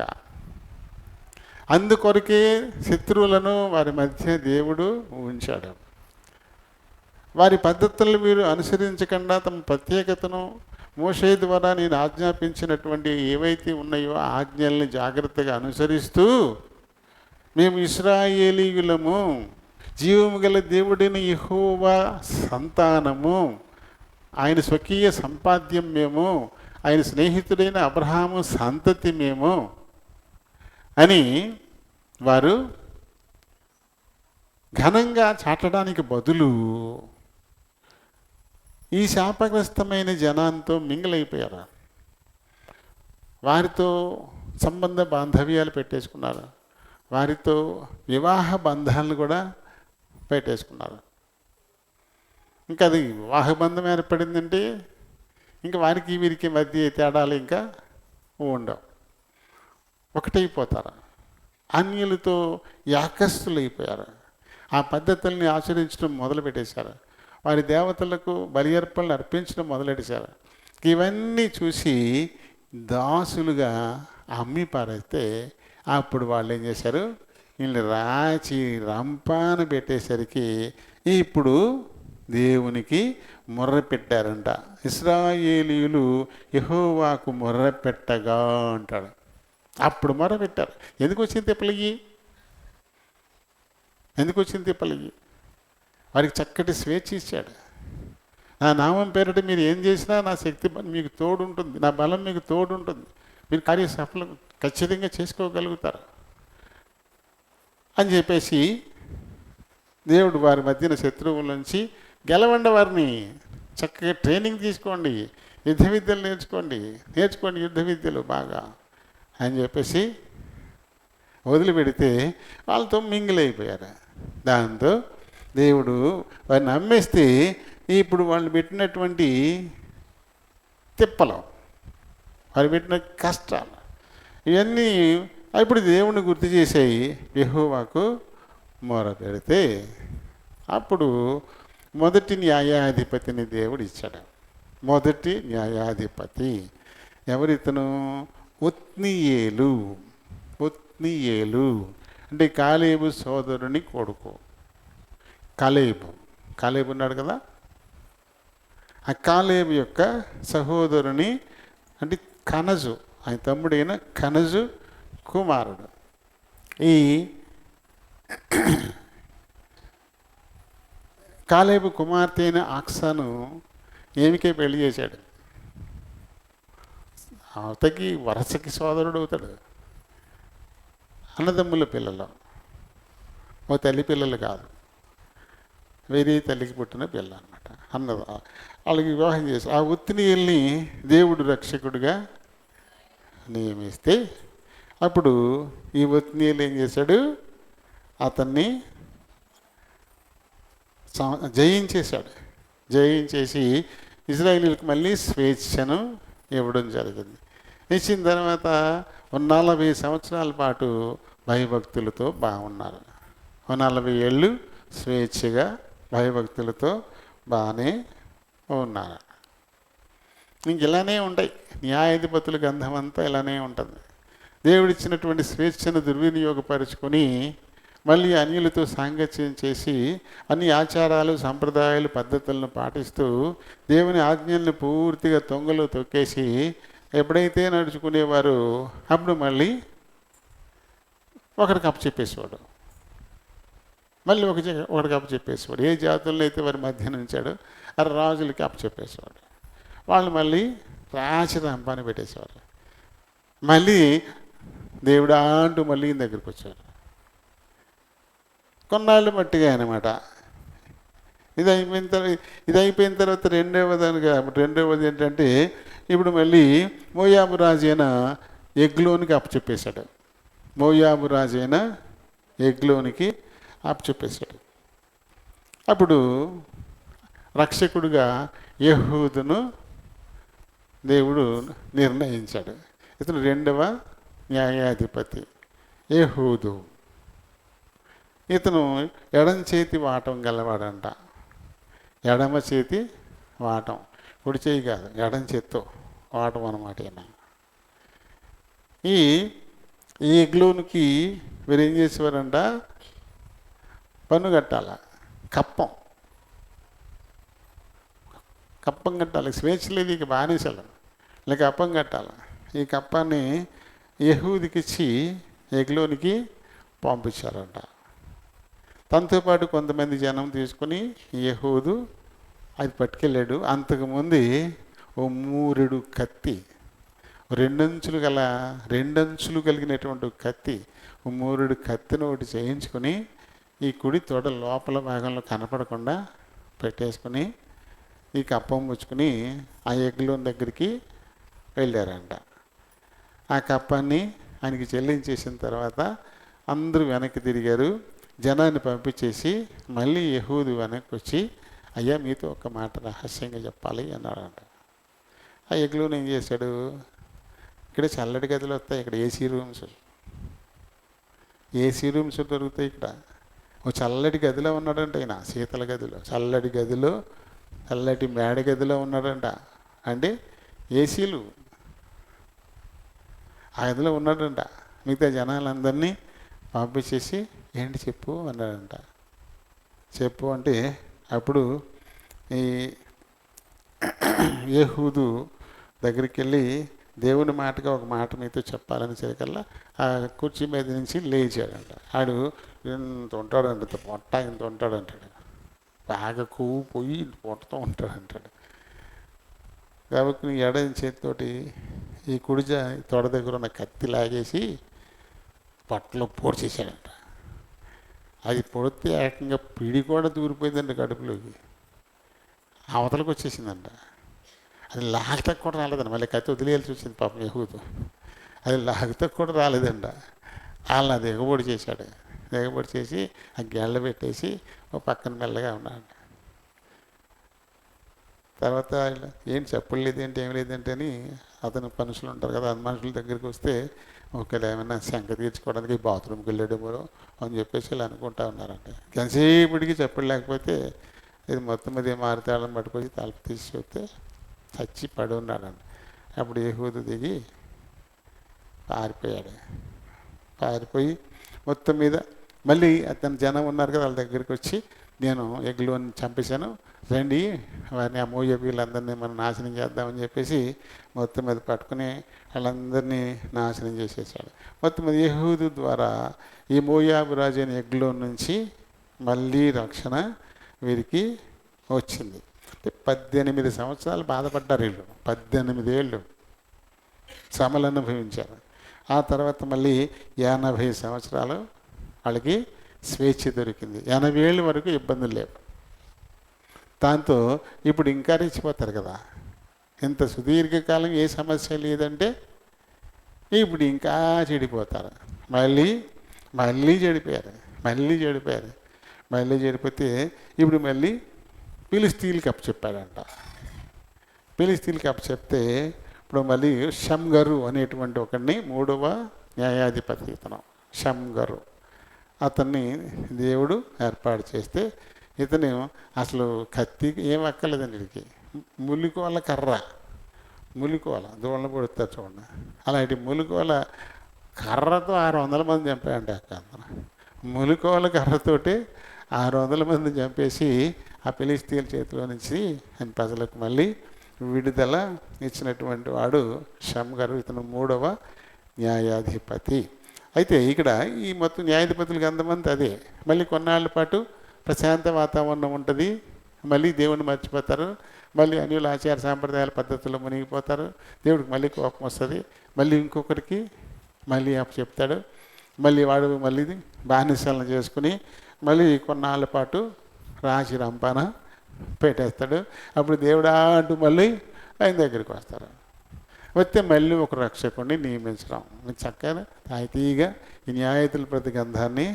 అందుకొరకే శత్రువులను వారి మధ్య దేవుడు ఉంచాడు. వారి పద్ధతులను వీరు అనుసరించకుండా తమ ప్రత్యేకతను మోషే ద్వారా నేను ఆజ్ఞాపించినటువంటి ఏవైతే ఉన్నాయో ఆజ్ఞల్ని జాగ్రత్తగా అనుసరిస్తూ, మేము ఇశ్రాయేలీయులము, జీవము గల దేవుడిని యెహోవా సంతానము, ఆయన స్వకీయ సంపాద్యం మేము, ఆయన స్నేహితుడైన అబ్రహాము సంతతి మేము అని వారు ఘనంగా చాటడానికి బదులు ఈ శాపగ్రస్తమైన జనాంతో మింగిలైపోయారు. వారితో సంబంధ బాంధవ్యాలు పెట్టేసుకున్నారు, వారితో వివాహ బంధాలను కూడా పెట్టేసుకున్నారు. ఇంకా అది వివాహ బంధం ఏర్పడిందంటే ఇంకా వారికి వీరికి మధ్య తేడాలు ఇంకా ఉండవు, ఒకటైపోతారు. అన్యులతో యాకస్తులైపోయారు. ఆ పద్ధతుల్ని ఆచరించడం మొదలుపెట్టేశారు. వారి దేవతలకు బలి అర్పణలు అర్పించడం మొదలెట్టేశారు. ఇవన్నీ చూసి దాసులుగా అమ్మి పారేస్తే అప్పుడు వాళ్ళు ఏం చేశారు, వీళ్ళని రాచి రంపాన పెట్టేసరికి ఇప్పుడు దేవునికి మొర్ర పెట్టారంట. ఇశ్రాయేలీయులు యెహోవాకు మొర్ర పెట్టగా అంటాడు. అప్పుడు మొర్ర పెట్టారు. ఎందుకు వచ్చింది తిప్పలయ్యి? వారికి చక్కటి స్వేచ్ఛ ఇచ్చాడు. నా నామం పేరిట మీరు ఏం చేసినా నా శక్తి మీకు తోడు ఉంటుంది, నా బలం మీకు తోడు ఉంటుంది, మీరు కార్య సఫలం ఖచ్చితంగా చేసుకోగలుగుతారు అని చెప్పేసి దేవుడు వారి మధ్యన శత్రువుల నుంచి గెలవండి, వారిని చక్కగా ట్రైనింగ్ తీసుకోండి, యుద్ధ విద్యలు నేర్చుకోండి యుద్ధ విద్యలు బాగా అని చెప్పేసి వదిలిపెడితే వాళ్ళతో మింగిలైపోయారు. దాంతో దేవుడు వారిని నమ్మేస్తే ఇప్పుడు వాళ్ళు పెట్టినటువంటి తిప్పలు, వారు పెట్టిన కష్టాలు ఇవన్నీ ఇప్పుడు దేవుని గుర్తు చేసాయి. యెహోవాకు మొర పెడితే అప్పుడు మొదటి న్యాయాధిపతిని దేవుడు ఇచ్చాడు. మొదటి న్యాయాధిపతి ఎవరితను? ఒత్నీయేలు అంటే కాలేబు సోదరుని కొడుకు. కాలేబు ఉన్నాడు కదా, ఆ కాలేబు యొక్క సహోదరుని అంటే కనజు, ఆయన తమ్ముడైన కనజు కుమారుడు. ఈ కాలేబు కుమార్తె అయిన ఆక్సాను ఏమికే పెళ్లి చేశాడు. అవతకి వరసకి సోదరుడు అవుతాడు. అన్నదమ్ముల పిల్లలు, ఓ తల్లి పిల్లలు కాదు, వేరే తల్లికి పుట్టిన పిల్ల అన్నమాట. వాళ్ళకి వివాహం చేసి ఆ ఒత్నీయుల్ని దేవుడు రక్షకుడిగా నియమిస్తే అప్పుడు ఈ ఒత్నీయులు ఏం చేశాడు, అతన్ని జయించేసి ఇజ్రాయేలీలకు మళ్ళీ స్వేచ్ఛను ఇవ్వడం జరిగింది. ఇచ్చిన తర్వాత 40 సంవత్సరాల పాటు భయభక్తులతో బాగున్నారు. 40 ఏళ్ళు స్వేచ్ఛగా భయభక్తులతో బాగానే ఉన్నారు. ఇంక ఇలానే ఉంటాయి, న్యాయాధిపతుల గంధం అంతా ఇలానే ఉంటుంది. దేవుడిచ్చినటువంటి స్వేచ్ఛను దుర్వినియోగపరుచుకొని మళ్ళీ అన్యులతో సాంగత్యం చేసి అన్ని ఆచారాలు సంప్రదాయాలు పద్ధతులను పాటిస్తూ దేవుని ఆజ్ఞల్ని పూర్తిగా తొంగలో తొక్కేసి ఎప్పుడైతే నడుచుకునేవారు అప్పుడు మళ్ళీ ఒకరికి అప్పచెప్పేసేవాడు, మళ్ళీ ఒకరికి అప్పచెప్పేసేవాడు. ఏ జాతుల్లో అయితే వారి మధ్య ఉంచాడో ఆ రాజులకి అప్పచెప్పేసేవాడు. వాళ్ళు మళ్ళీ రాచరంపాన్ని పెట్టేసేవారు. మళ్ళీ దేవుడా అంటూ మళ్ళీ దగ్గరికి వచ్చారు. కొన్నాళ్ళు మట్టిగా అనమాట ఇది అయిపోయిన తర్వాత రెండవది ఏంటంటే ఇప్పుడు మళ్ళీ మోయాబు రాజు అయిన ఎగ్లోనికి అప్పచెప్పేశాడు. మోయాబు రాజు అయిన ఎగ్లోనికి అప్పచెప్పేశాడు. అప్పుడు రక్షకుడుగా యెహూదును దేవుడు నిర్ణయించాడు. ఇతను రెండవ న్యాయాధిపతి యెహూదు. ఇతను ఎడమ చేతి వాటం గలవాడంట. ఎడమ చేతి వాటం, కుడి చేయి కాదు, ఎడమ చేత్తో వాటం అన్నమాట. ఈ ఎగ్లోనికి మీరు ఏం చేసేవారంట, పన్ను కట్టాల, కప్పం కట్టాలి. స్వేచ్ఛ లేదు, ఇక బానిసలు లేక కప్పం కట్టాలి. ఈ కప్పాన్ని యెహూదికి ఇచ్చి ఎగ్లోనికి పంపించారంట. తనతో పాటు కొంతమంది జనం తీసుకుని యెహూదు అది పట్టుకెళ్ళాడు. అంతకుముందు ఓ మూరెడు కత్తి, రెండంచులు కలిగినటువంటి కత్తి, ఓ మూరెడు కత్తిని ఒకటి చేయించుకొని ఈ కుడి తోట లోపల భాగంలో కనపడకుండా పెట్టేసుకుని ఈ కప్పం పుచ్చుకుని ఆ ఎగ్లోని దగ్గరికి వెళ్ళారంట. ఆ కప్పాన్ని ఆయనకి చెల్లించేసిన తర్వాత అందరూ వెనక్కి తిరిగారు. జనాన్ని పంపించేసి మళ్ళీ యెహూదు వెనక్కి వచ్చి, అయ్యా మీతో ఒక మాట రహస్యంగా చెప్పాలి అన్నాడంట. ఆ ఎగ్లోని ఏం చేశాడు, ఇక్కడ చల్లటి గదులు వస్తాయి, ఇక్కడ ఏసీ రూమ్స్ దొరుకుతాయి. ఇక్కడ ఓ చల్లటి గదిలో ఉన్నాడంట ఆయన, శీతల గదిలో, చల్లటి మేడ గదిలో ఉన్నాడంట. అంటే ఏసీలు, ఆ గదిలో ఉన్నాడంట. మిగతా జనాలందరినీ పంపించేసి ఏంటి చెప్పు అన్నాడంట. చెప్పు అంటే అప్పుడు ఈ యెహూదు దగ్గరికి వెళ్ళి దేవుని మాటగా ఒక మాట మీతో చెప్పాలని సరికల్లా ఆ కుర్చీ మీద నుంచి లేచాడంట. ఆడు ఇంత ఉంటాడంట, పొట్ట ఇంత ఉంటాడంటాడు, బాగా కొవ్వు పోయి పొట్టతో ఉంటాడంటాడు. కాబట్టి ఎడమ చేతితోటి ఈ కుడిజ తొడ దగ్గర ఉన్న కత్తి లాగేసి పొట్టలో పొడిచేసాడంట. అది పొడితే ఏకంగా పిడి కూడా దూరిపోయిందంట కడుపులోకి, అవతలకు వచ్చేసిందంట. అది లాగితే కూడా రాలేదండి, మళ్ళీ కత్తి వదిలేయాల్సి వచ్చింది పాపం యెహూదు. అది లాగితే కూడా రాలేదంట. వాళ్ళని అది ఎగబడి చేశాడు. ఎగబడి చేసి ఆ గెళ్ళ పెట్టేసి ఒక పక్కన మెల్లగా ఉన్నాడు. తర్వాత ఏంటి చెప్పులు లేదేంటి, ఏం లేదేంటి అని అతను మనుషులు ఉంటారు కదా, మనుషుల దగ్గరికి వస్తే ఒకవేళ ఏమైనా శంక తీర్చుకోవడానికి బాత్రూమ్కి వెళ్ళాడేమో అని చెప్పేసి ఇలా అనుకుంటా ఉన్నారంటే, ఎంతసేపటికి చెప్పులు లేకపోతే ఇది మొత్తం మీద మారుతాడని పట్టుకొచ్చి తలుపు తీసి చూస్తే చచ్చి పడి ఉన్నాడండి. అప్పుడు యెహూదు దిగి పారిపోయి మొత్తం మీద మళ్ళీ అతను జనం ఉన్నారు కదా, వాళ్ళ దగ్గరికి వచ్చి నేను ఎగ్లోని చంపేశాను, రండి వారిని ఆ మోయాబీలందరినీ మనం నాశనం చేద్దామని చెప్పేసి మొత్తం మీద పట్టుకుని వాళ్ళందరినీ నాశనం చేసేసాడు. మొత్తం మీద యెహూదు ద్వారా ఈ మోయాబు రాజు అయిన ఎగ్లోన్ నుంచి మళ్ళీ రక్షణ వీరికి వచ్చింది. 18 సంవత్సరాలు బాధపడ్డారు వీళ్ళు, 18 ఏళ్ళు శ్రమలు అనుభవించారు. ఆ తర్వాత మళ్ళీ 80 సంవత్సరాలు వాళ్ళకి స్వేచ్ఛ దొరికింది. 80 ఏళ్ళ వరకు ఇబ్బందులు లేవు. దాంతో ఇప్పుడు ఇంకా రెచ్చిపోతారు కదా, ఇంత సుదీర్ఘకాలం ఏ సమస్య లేదంటే ఇప్పుడు ఇంకా చెడిపోతారు. మళ్ళీ చెడిపోయారు. మళ్ళీ చెడిపోతే ఇప్పుడు మళ్ళీ ఫిలిస్తీన్లకి అప్పచెప్పాడంట. ఫిలిస్తీన్లకి అప్పచెప్తే ఇప్పుడు మళ్ళీ షమ్గరు అనేటువంటి ఒకడిని 3వ న్యాయాధిపతి ఇతను షమ్గరు, అతన్ని దేవుడు ఏర్పాటు చేస్తే ఇతను అసలు కత్తి ఏం అక్కర్లేదండి, వీడికి ములికోల కర్ర, ములికోల దూడలు పొడుస్తారు చూడండి, అలాంటి ములికోల కర్రతో 600 మంది చంపాయండి. అక్కడ ములికోల కర్రతోటి 600 మంది చంపేసి ఆ ఫిలిస్తీన్ల చేతిలో నుంచి ప్రజలకు మళ్ళీ విడుదల ఇచ్చినటువంటి వాడు షమ్గరు. ఇతను 3వ న్యాయాధిపతి. అయితే ఇక్కడ ఈ మొత్తం న్యాయాధిపతులకి అంతమంది అదే, మళ్ళీ కొన్నాళ్ళ పాటు ప్రశాంత వాతావరణం ఉంటుంది, మళ్ళీ దేవుని మర్చిపోతారు, మళ్ళీ అన్యుల ఆచార సాంప్రదాయాల పద్ధతుల్లో మునిగిపోతారు, దేవుడికి మళ్ళీ కోపం వస్తుంది, మళ్ళీ ఇంకొకరికి మళ్ళీ చెప్తాడు, మళ్ళీ వాడు మళ్ళీ బానిసలను చేసుకుని మళ్ళీ కొన్నాళ్ళ పాటు రాజి రంపాన పెట్టేస్తాడు. అప్పుడు దేవుడా అంటూ మళ్ళీ ఆయన దగ్గరికి వస్తారు. వస్తే మళ్ళీ ఒక రక్షకుడిని నియమించడం. చక్కగా తాయితీగా ఈ న్యాయాధిపతుల ప్రతి గ్రంథాన్ని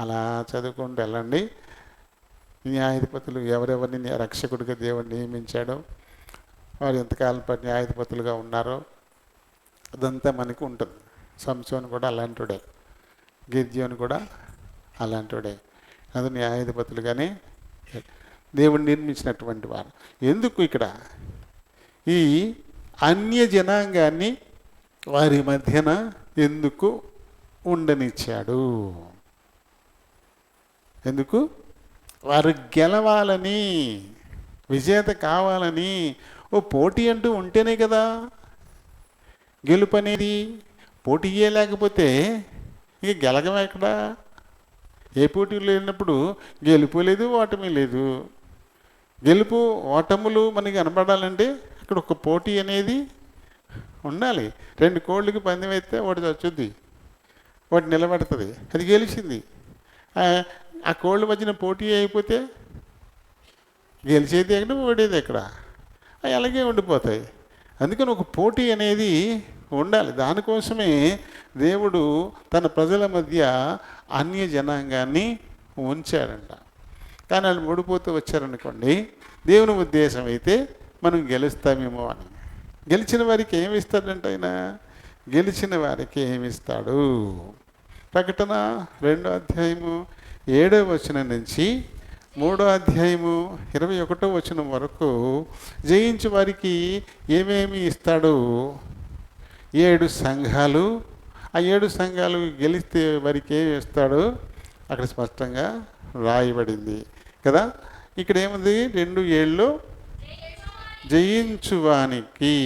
అలా చదువుకుంటూ వెళ్ళండి. న్యాయాధిపతులు ఎవరెవరిని రక్షకుడిగా దేవుడు నియమించాడో, వారు ఎంతకాలం పాటు న్యాయాధిపతులుగా ఉన్నారో అదంతా మనకు ఉంటుంది. సంసోను కూడా అలాంటివాడే, గిద్యోను కూడా అలాంటివాడే. అది న్యాయాధిపతులుగానే దేవుడు నిర్మించినటువంటి వారు. ఎందుకు ఇక్కడ ఈ అన్య జనాంగాన్ని వారి మధ్యన ఎందుకు ఉండనిచ్చాడు? ఎందుకు? వారు గెలవాలని, విజేత కావాలని. ఓ పోటీ అంటూ ఉంటేనే కదా గెలుపు అనేది. పోటీయే లేకపోతే ఇక గెలగం ఎక్కడ? ఏ పోటీలు లేనప్పుడు గెలుపు లేదు, ఓటమి లేదు. గెలుపు ఓటములు మనకి కనపడాలంటే అక్కడ ఒక పోటీ అనేది ఉండాలి. 2 కోళ్ళకి పందెం అయితే ఒకటి చచ్చుద్ది, ఒకటి నిలబడుతుంది, అది గెలిచింది. ఆ కోళ్ళ మధ్యన పోటీ అయిపోతే గెలిచేది ఎక్కడ, ఓడేది ఎక్కడ? అవి అలాగే ఉండిపోతాయి. అందుకని ఒక పోటీ అనేది ఉండాలి. దానికోసమే దేవుడు తన ప్రజల మధ్య అన్య జనాంగాన్ని ఉంచాడంట. కానీ వాళ్ళు ఓడిపోతూ వచ్చారనుకోండి, దేవుని ఉద్దేశం అయితే మనం గెలుస్తామేమో అని. గెలిచిన వారికి ఏమి ఇస్తాడంట ఆయన? గెలిచిన వారికి ఏమిస్తాడు? ప్రకటన 2వ అధ్యాయము 7వ వచనం నుంచి 3వ అధ్యాయము 21వ వచనం వరకు జయించు వారికి ఏమేమి ఇస్తాడు? 7 సంఘాలు. ఆ 7 సంఘాలు గెలిస్తే వారికి ఏమి ఇస్తాడు అక్కడ స్పష్టంగా రాయబడింది కదా. ఇక్కడ ఏముంది? 2:7 జయించువానికి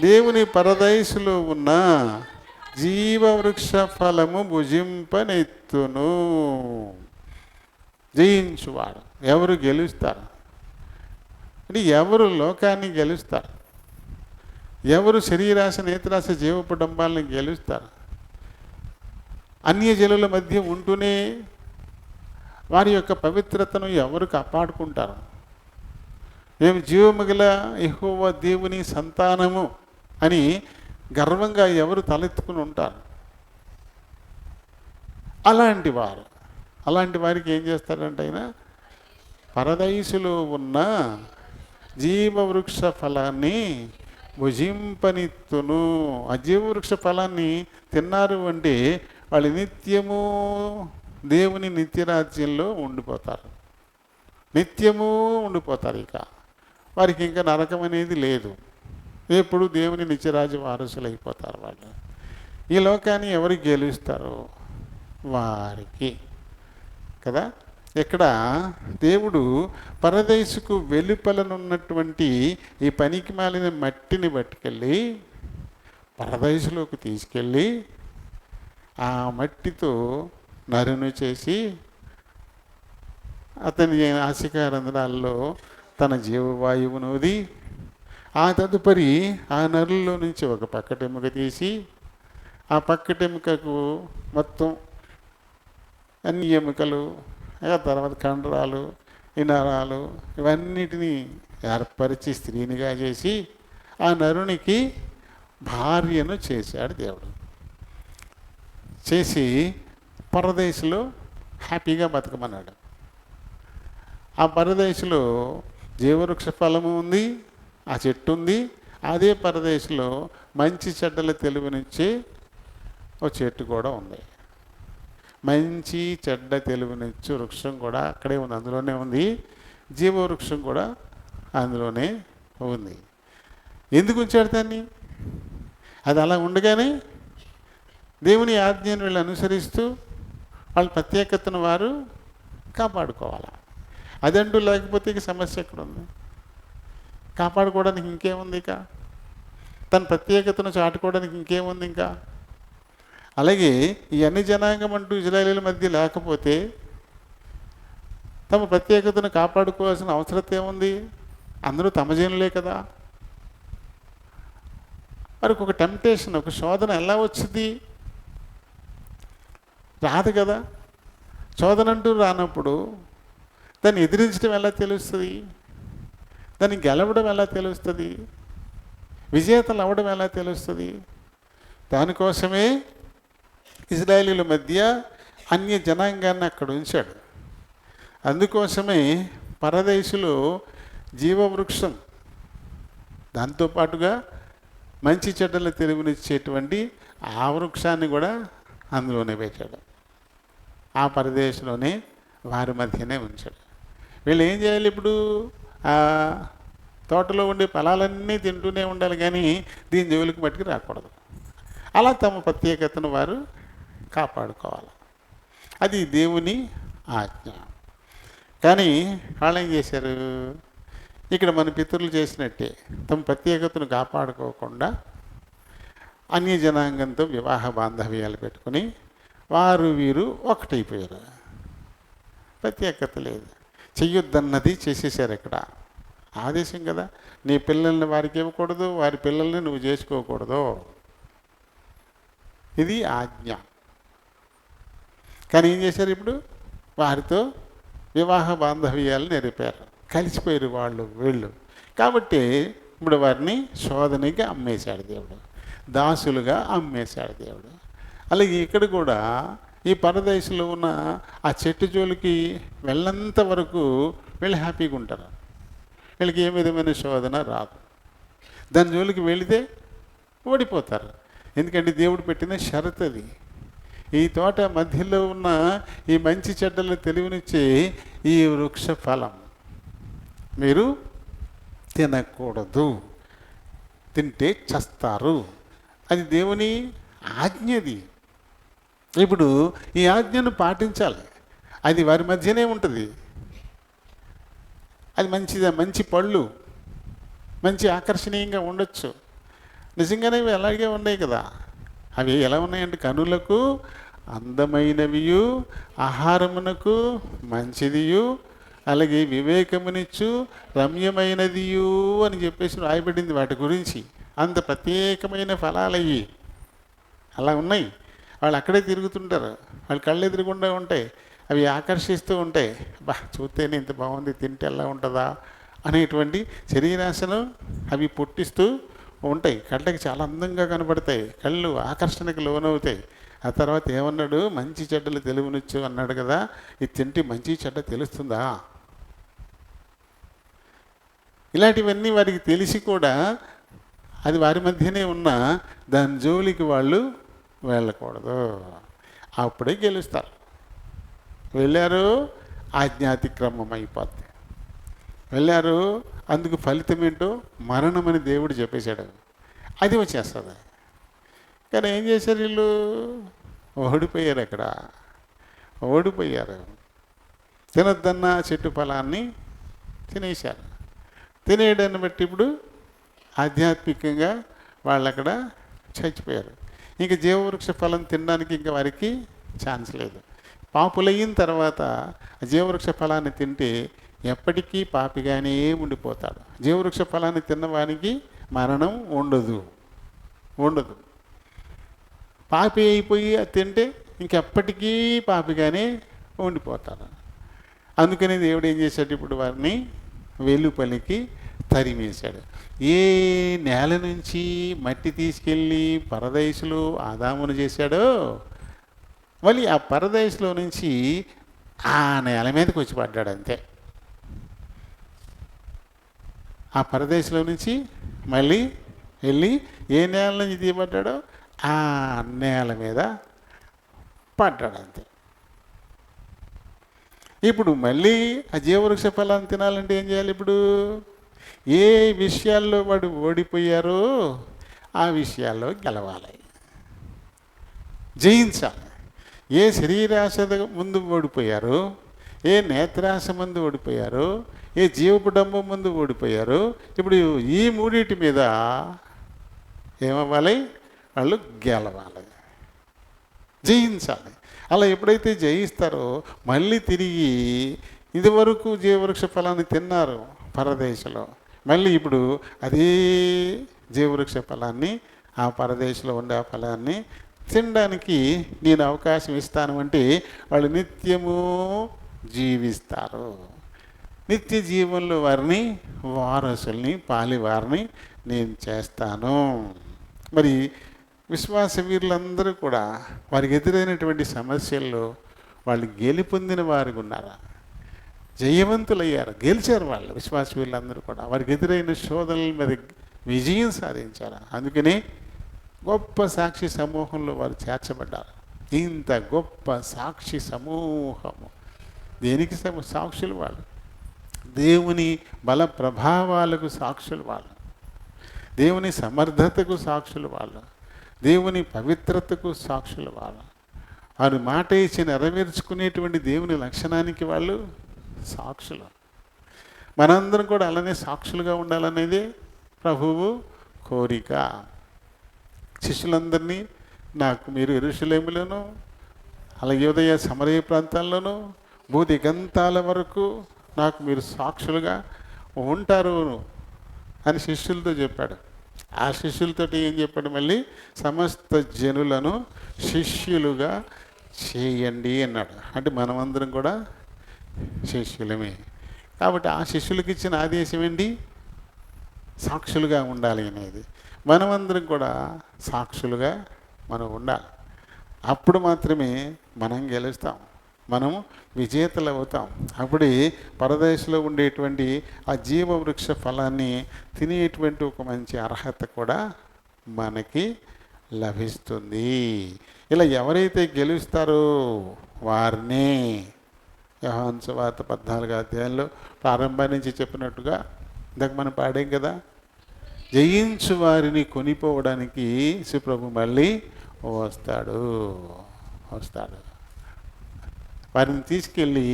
దేవుని పరదైసులో ఉన్న జీవవృక్ష ఫలము భుజింపనెత్తును. జయించువాడు. ఎవరు గెలుస్తారు అంటే ఎవరు లోకాన్ని గెలుస్తారు? ఎవరు శరీరాశ, నేత్రాశ, జీవపుడంబాలను గెలుస్తారు? అన్యజనుల మధ్య ఉంటూనే వారి యొక్క పవిత్రతను ఎవరు కాపాడుకుంటారు? మేము జీవముగల యెహోవా దేవుని సంతానము అని గర్వంగా ఎవరు తలెత్తుకుని ఉంటారు? అలాంటి వారికి ఏం చేస్తారంటే ఆయన పరదైసులో ఉన్న జీవవృక్ష ఫలాన్ని భుజింపనిత్తును. ఆ జీవవృక్ష ఫలాన్ని తిన్నారు అంటే వాళ్ళు నిత్యము దేవుని నిత్యరాజ్యంలో ఉండిపోతారు. నిత్యము ఉండిపోతారు. ఇక వారికి ఇంకా నరకం అనేది లేదు. ఎప్పుడు దేవుని నిత్యరాజ్య వారసులు అయిపోతారు వాళ్ళు. ఈ లోకాన్ని ఎవరికి గెలుస్తారో వారికి కదా. ఇక్కడ దేవుడు పరదేశుకు వెలుపలనున్నటువంటి ఈ పనికి మాలిన మట్టిని పట్టుకెళ్ళి పరదేశులోకి తీసుకెళ్ళి ఆ మట్టితో నరును చేసి అతని నాసికారంధ్రాల్లో తన జీవవాయువును వదిలి ఆ తదుపరి ఆ నరుల్లో నుంచి ఒక పక్కటెముక తీసి ఆ పక్కటెముకకు మొత్తం అన్ని ఎముకలు, ఆ తర్వాత కండరాలు, ఈ నరాలు ఇవన్నిటినీ ఏర్పరిచి స్త్రీనిగా చేసి ఆ నరునికి భార్యను చేశాడు దేవుడు. చేసి పరదేశంలో హ్యాపీగా బతకమన్నాడు. ఆ పరదేశంలో జీవవృక్ష ఫలము ఉంది, ఆ చెట్టు ఉంది. అదే పరదేశంలో మంచి చెడ్డల తెలివినిచ్చే ఒక చెట్టు కూడా ఉంది. మంచి చెడ్డ తెలివినిచ్చు వృక్షం కూడా అక్కడే ఉంది, అందులోనే ఉంది. జీవవృక్షం కూడా అందులోనే ఉంది. ఎందుకు ఉంచాడు దాన్ని? అది అలా ఉండగానే దేవుని ఆజ్ఞను వీళ్ళు అనుసరిస్తూ వాళ్ళ ప్రత్యేకతను వారు కాపాడుకోవాలి. అదంటూ లేకపోతే ఇక సమస్య ఎక్కడ ఉంది? కాపాడుకోవడానికి ఇంకేముంది? ఇక తన ప్రత్యేకతను చాటుకోవడానికి ఇంకేముంది? ఇంకా అలాగే ఈ అన్ని జనాంగం అంటూ ఇజ్రాయేలీల మధ్య లేకపోతే తమ ప్రత్యేకతను కాపాడుకోవాల్సిన అవసరం ఏముంది? అందరూ తమ జనులే కదా. వారికి ఒక టెంప్టేషన్, ఒక శోధన ఎలా వచ్చింది? రాదు కదా. శోధన అంటూ రానప్పుడు దాన్ని ఎదిరించడం ఎలా తెలుస్తుంది? దాన్ని గెలవడం ఎలా తెలుస్తుంది? విజేతలు అవ్వడం ఎలా తెలుస్తుంది? దానికోసమే ఇజ్రాయేలీల మధ్య అన్య జనాంగాన్ని అక్కడ ఉంచాడు. అందుకోసమే పరదేశులు జీవవృక్షం, దాంతోపాటుగా మంచి చెడ్డల తెలివినిచ్చేటువంటి ఆ వృక్షాన్ని కూడా అందులోనే పెట్టాడు. ఆ పరదేశంలోనే వారి మధ్యనే ఉంచాడు. వీళ్ళు ఏం చేయాలి ఇప్పుడు? ఆ తోటలో ఉండే ఫలాలన్నీ తింటూనే ఉండాలి, కానీ దీని జోలికి మట్టుకు రాకూడదు. అలా తమ ప్రత్యేకతను వారు కాపాడుకోవాలి. అది దేవుని ఆజ్ఞ. కానీ వాళ్ళు ఏం చేశారు? ఇక్కడ మన పితరులు చేసినట్టే తమ ప్రత్యేకతను కాపాడుకోకుండా అన్య జనాంగంతో వివాహ బాంధవ్యాలు పెట్టుకుని వారు వీరు ఒకటైపోయారు. ప్రత్యేకత లేదు. చెయ్యొద్దన్నది చేసేసారు. ఇక్కడ ఆదేశం కదా, నీ పిల్లల్ని వారికి ఇవ్వకూడదు, వారి పిల్లల్ని నువ్వు చేసుకోకూడదు. ఇది ఆజ్ఞ. కానీ ఏం చేశారు? ఇప్పుడు వారితో వివాహ బాంధవ్యాలు నెరిపారు, కలిసిపోయారు వాళ్ళు వీళ్ళు. కాబట్టి ఇప్పుడు వారిని శోధనకి అమ్మేశాడు దేవుడు, దాసులుగా అమ్మేశాడు దేవుడు. అలాగే ఇక్కడ కూడా ఈ పరదేశంలో ఉన్న ఆ చెట్టు జోలికి వెళ్ళంత వరకు వీళ్ళు హ్యాపీగా ఉంటారు. వీళ్ళకి ఏ విధమైన శోధన రాదు. దాని జోలికి వెళితే ఓడిపోతారు. ఎందుకంటే దేవుడు పెట్టిన షరతు అది. ఈ తోట మధ్యలో ఉన్న ఈ మంచి చెడ్డలు తెలివినిచ్చే ఈ వృక్ష ఫలం మీరు తినకూడదు, తింటే చస్తారు. అది దేవుని ఆజ్ఞది. ఇప్పుడు ఈ ఆజ్ఞను పాటించాలి. అది వారి మధ్యనే ఉంటుంది. అది మంచి పళ్ళు, మంచి ఆకర్షణీయంగా ఉండొచ్చు. నిజంగానే ఇవి అలాగే ఉన్నాయి కదా. అవి ఎలా ఉన్నాయంటే కనులకు అందమైనవియు, ఆహారమునకు మంచిదియు, అలాగే వివేకమునిచ్చు రమ్యమైనదియు అని చెప్పేసి రాయబడింది వాటి గురించి. అంత ప్రత్యేకమైన ఫలాలయ్యి అలా ఉన్నాయి. వాళ్ళు అక్కడే తిరుగుతుంటారు, వాళ్ళు కళ్ళు ఎదురుగుండా ఉంటాయి, అవి ఆకర్షిస్తూ ఉంటాయి. చూస్తేనే ఇంత బాగుంది, తింటే ఎలా ఉంటుందా అనేటువంటి శరీరాశను అవి పుట్టిస్తూ ఉంటాయి. కళ్ళకి చాలా అందంగా కనబడతాయి, కళ్ళు ఆకర్షణకు లోనవుతాయి. ఆ తర్వాత ఏమన్నాడు? మంచి చెడ్డలు తెలివినిచ్చు అన్నాడు కదా. ఇది తింటే మంచి చెడ్డ తెలుస్తుందా? ఇలాంటివన్నీ వారికి తెలిసి కూడా అది వారి మధ్యనే ఉన్న దాని జోలికి వాళ్ళు వెళ్ళకూడదు. అప్పుడే గెలుస్తారు. వెళ్ళారు, ఆజ్ఞాతిక్రమం అయిపోద్ది. వెళ్ళారు, అందుకు ఫలితం ఏంటో మరణమని దేవుడు చెప్పేశాడు. అది వచ్చేస్తుంది. కానీ ఏం చేశారు? వీళ్ళు ఓడిపోయారు. అక్కడ ఓడిపోయారు. తినొద్దన్న చెట్టు ఫలాన్ని తినేశారు. తినేయడాన్ని బట్టి ఇప్పుడు ఆధ్యాత్మికంగా వాళ్ళు అక్కడ చచ్చిపోయారు. ఇంకా జీవవృక్ష ఫలం తినడానికి ఇంకా వారికి ఛాన్స్ లేదు. పాపులయిన తర్వాత జీవవృక్ష ఫలాన్ని తింటే ఎప్పటికీ పాపిగానే ఉండిపోతాడు. జీవవృక్ష ఫలాన్ని తిన్నవానికి మరణం ఉండదు. పాపి అయిపోయి అది తింటే ఇంకెప్పటికీ పాపిగానే ఉండిపోతాడు. అందుకని దేవుడు ఏం చేశాడు? ఇప్పుడు వారిని వెలుపలికి తరిమేశాడు. ఏ నేల నుంచి మట్టి తీసుకెళ్ళి పరదేశులు ఆదామును చేశాడో, మళ్ళీ ఆ పరదేశంలో నుంచి ఆ నేల మీదకి వచ్చి పడ్డాడు అంతే. ఆ పరదేశంలో నుంచి మళ్ళీ వెళ్ళి ఏ నేల నుంచి తీయబడ్డాడో ఆ నేల మీద పడ్డాడు అంతే. ఇప్పుడు మళ్ళీ ఆ జీవవృక్ష ఫలాన్ని తినాలంటే ఏం చేయాలి? ఇప్పుడు ఏ విషయాల్లో వాడు ఓడిపోయారో ఆ విషయాల్లో గెలవాలి, జయించాలి. ఏ శరీరాశ ముందు ఓడిపోయారో, ఏ నేత్రాశ ముందు ఓడిపోయారో, ఏ జీవపుడంబం ముందు ఓడిపోయారో, ఇప్పుడు ఈ మూడింటి మీద ఏమవ్వాలి? వాళ్ళు గెలవాలి, జయించాలి. అలా ఎప్పుడైతే జయిస్తారో మళ్ళీ తిరిగి ఇదివరకు జీవవృక్ష ఫలాన్ని తిన్నారు పరదేశంలో, మళ్ళీ ఇప్పుడు అదే జీవవృక్ష ఫలాన్ని ఆ పరదేశంలో ఉండే ఆ ఫలాన్ని తినడానికి నేను అవకాశం ఇస్తాను అంటే వాళ్ళు నిత్యము జీవిస్తారు. నిత్య జీవంలో వారిని వారసుల్ని పాలివారిని నేను చేస్తాను. మరి విశ్వాస వీరులందరూ కూడా వారికి ఎదురైనటువంటి సమస్యల్లో వాళ్ళు గెలుపొందిన వారికి ఉన్నారా? జయవంతులయ్యారు, గెలిచారు. వాళ్ళు విశ్వాస వీరులందరూ కూడా వారికి ఎదురైన శోధనల మీద విజయం సాధించారు. అందుకనే గొప్ప సాక్షి సమూహంలో వారు చేర్చబడ్డారు. ఇంత గొప్ప సాక్షి సమూహము దేనికి సాక్షులు? వాళ్ళు దేవుని బల ప్రభావాలకు సాక్షులు, వాళ్ళు దేవుని సమర్థతకు సాక్షులు, వాళ్ళు దేవుని పవిత్రతకు సాక్షులు, వాళ్ళు వారు మాట ఇచ్చి నెరవేర్చుకునేటువంటి దేవుని లక్షణానికి వాళ్ళు సాక్షులు. మనందరం కూడా అలానే సాక్షులుగా ఉండాలనేది ప్రభువు కోరిక. శిష్యులందరినీ నాకు మీరు యెరూషలేములోను అలాగే యూదయ సమరయ ప్రాంతాల్లోనూ భూదిగంతాల వరకు నాకు మీరు సాక్షులుగా ఉంటారు అని శిష్యులతో చెప్పాడు. ఆ శిష్యులతో ఏం చెప్పాడు? మళ్ళీ సమస్త జనులను శిష్యులుగా చేయండి అన్నాడు. అంటే మనమందరం కూడా శిష్యులమే. కాబట్టి ఆ శిష్యులకి ఇచ్చిన ఆదేశం ఏంటి? సాక్షులుగా ఉండాలి అనేది. మనమందరం కూడా సాక్షులుగా మనం ఉండాలి. అప్పుడు మాత్రమే మనం గెలుస్తాం, మనము విజేతలు అవుతాం. అప్పుడే పరదేశంలో ఉండేటువంటి ఆ జీవవృక్ష ఫలాన్ని తినేటువంటి ఒక మంచి అర్హత కూడా మనకి లభిస్తుంది. ఇలా ఎవరైతే గెలుస్తారో వారిని యోహాను సువార్త 14వ అధ్యాయంలో ప్రారంభం నుంచి చెప్పినట్టుగా ఇందాక మనం పాడాం కదా, జయించు వారిని కొనిపోవడానికి యేసుప్రభు మళ్ళీ వస్తాడు. వారిని తీసుకెళ్ళి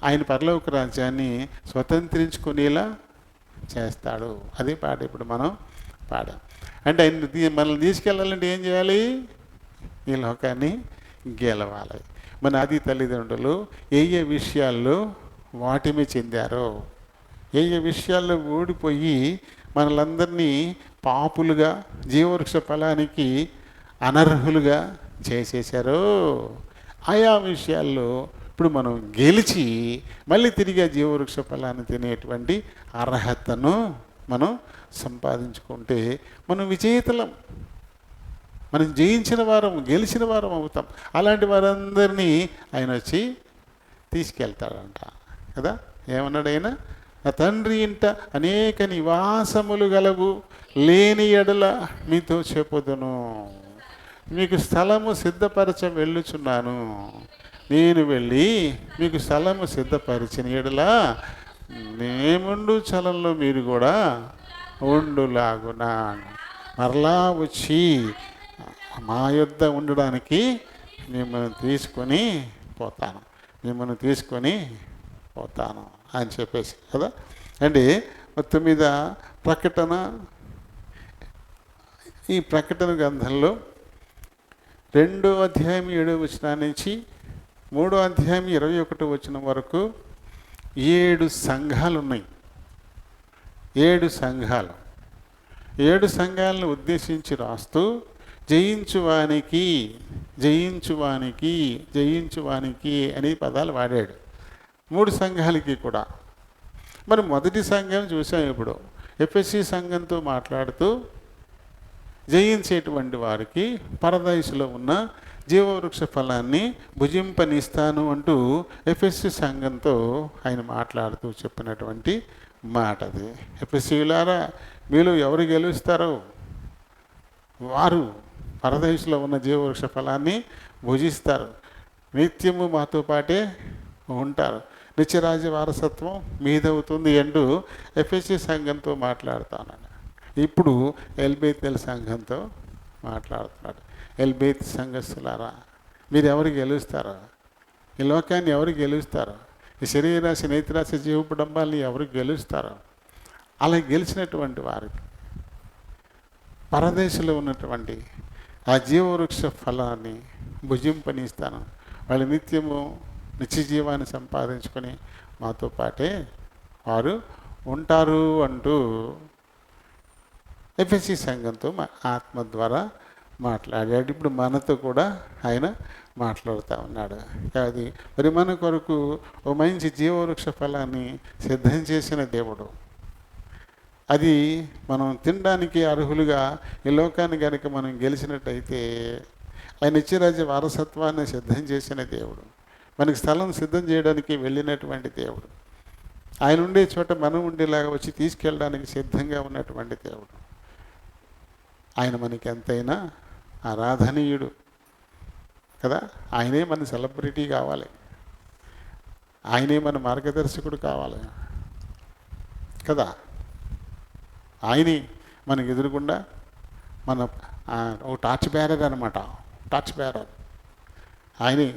ఆయన పరలోక రాజ్యాన్ని స్వతంత్రించుకునేలా చేస్తాడు. అదే పాట ఇప్పుడు మనం పాడాం. అంటే ఆయన మనల్ని తీసుకెళ్ళాలంటే ఏం చేయాలి? ఈ లోకాన్ని గెలవాలి. మన ఆది తల్లిదండ్రులు ఏ ఏ విషయాల్లో వాటిమి చెందారో, ఏ ఏ విషయాల్లో ఓడిపోయి మనలందరినీ పాపులుగా జీవవృక్ష ఫలానికి అనర్హులుగా చేసేశారో ఆయా విషయాల్లో ఇప్పుడు మనం గెలిచి మళ్ళీ తిరిగి ఆ జీవవృక్ష ఫలాన్ని తినేటువంటి అర్హతను మనం సంపాదించుకుంటే మనం విజేతలం, మనం జయించిన వారం, గెలిచిన వారం అవుతాం. అలాంటి వారందరినీ ఆయన వచ్చి తీసుకెళ్తాడంట కదా. ఏమన్నాడు ఆయన? నా తండ్రి ఇంట అనేక నివాసములు గలవు, లేని ఎడల మీతో చెప్పుదును, మీకు స్థలము సిద్ధపరచ వెళ్ళుచున్నాను, నేను వెళ్ళి మీకు స్థలము సిద్ధపరిచిన ఎడల నేముండు చలంలో మీరు కూడా ఉండులాగునా మరలా వచ్చి మా యొద్ద ఉండడానికి మిమ్మల్ని తీసుకొని పోతాను అని చెప్పేసి కదా. అంటే మొత్తం మీద ప్రకటన, ఈ ప్రకటన గ్రంథంలో 2వ అధ్యాయం 7వ వచనం నుంచి 3వ అధ్యాయం 21వ వచనం వరకు 7 సంఘాలు ఉన్నాయి. 7 సంఘాలను ఉద్దేశించి రాస్తూ జయించువానికి అనే పదాలు వాడాడు 3 సంఘాలకి కూడా. మరి మొదటి సంఘం చూసాం ఇప్పుడు. ఎఫెసీ సంఘంతో మాట్లాడుతూ జయించేటువంటి వారికి పరదైసులో ఉన్న జీవవృక్ష ఫలాన్ని భుజింపనిస్తాను అంటూ ఎఫెసీ సంఘంతో ఆయన మాట్లాడుతూ చెప్పినటువంటి మాట అది. ఎఫెసీయులారా, మీలో ఎవరు గెలుస్తారో వారు పరదేశంలో ఉన్న జీవవృక్ష ఫలాన్ని భుజిస్తారు, నిత్యము మాతో పాటే ఉంటారు, నిత్యరాజ్య వారసత్వం మీదవుతుంది అంటూ ఎఫెసీ సంఘంతో మాట్లాడుతాను. ఇప్పుడు ఎల్బేతెల్ సంఘంతో మాట్లాడుతున్నాడు. ఎల్బేత్ సంఘస్థులారా, మీరు ఎవరు గెలుస్తారో, ఈ లోకాన్ని ఎవరు గెలుస్తారో, ఈ శరీరాశి నేత్రాశి జీవపుడంబాల్ని ఎవరు గెలుస్తారో, అలా గెలిచినటువంటి వారికి పరదేశంలో ఉన్నటువంటి ఆ జీవవృక్ష ఫలాన్ని భుజింపనిస్తాను, వాళ్ళు నిత్యము నిత్య జీవాన్ని సంపాదించుకొని మాతో పాటే వారు ఉంటారు అంటూ ఎఫెసీ సంఘంతో ఆత్మ ద్వారా మాట్లాడాడు. ఇప్పుడు మనతో కూడా ఆయన మాట్లాడుతూ ఉన్నాడు. అది మరి మన కొరకు ఓ మంచి జీవవృక్ష ఫలాన్ని సిద్ధం చేసిన దేవుడు, అది మనం తినడానికి అర్హులుగా ఈ లోకాన్ని కనుక మనం గెలిచినట్టయితే ఆయన నిత్యరాజ్య వారసత్వాన్ని సిద్ధం చేసిన దేవుడు, మనకి స్థలం సిద్ధం చేయడానికి వెళ్ళినటువంటి దేవుడు, ఆయన ఉండే చోట మనం ఉండేలాగా వచ్చి తీసుకెళ్ళడానికి సిద్ధంగా ఉన్నటువంటి దేవుడు. ఆయన మనకి ఎంతైనా ఆరాధనీయుడు కదా. ఆయనే మన సెలబ్రిటీ కావాలి, ఆయనే మన మార్గదర్శకుడు కావాలి కదా. ఆయనే మనకు ఎదురుగుండా మన ఒక టార్చ్ బ్యారర్ అనమాట, టార్చ్ బ్యారర్. ఆయనే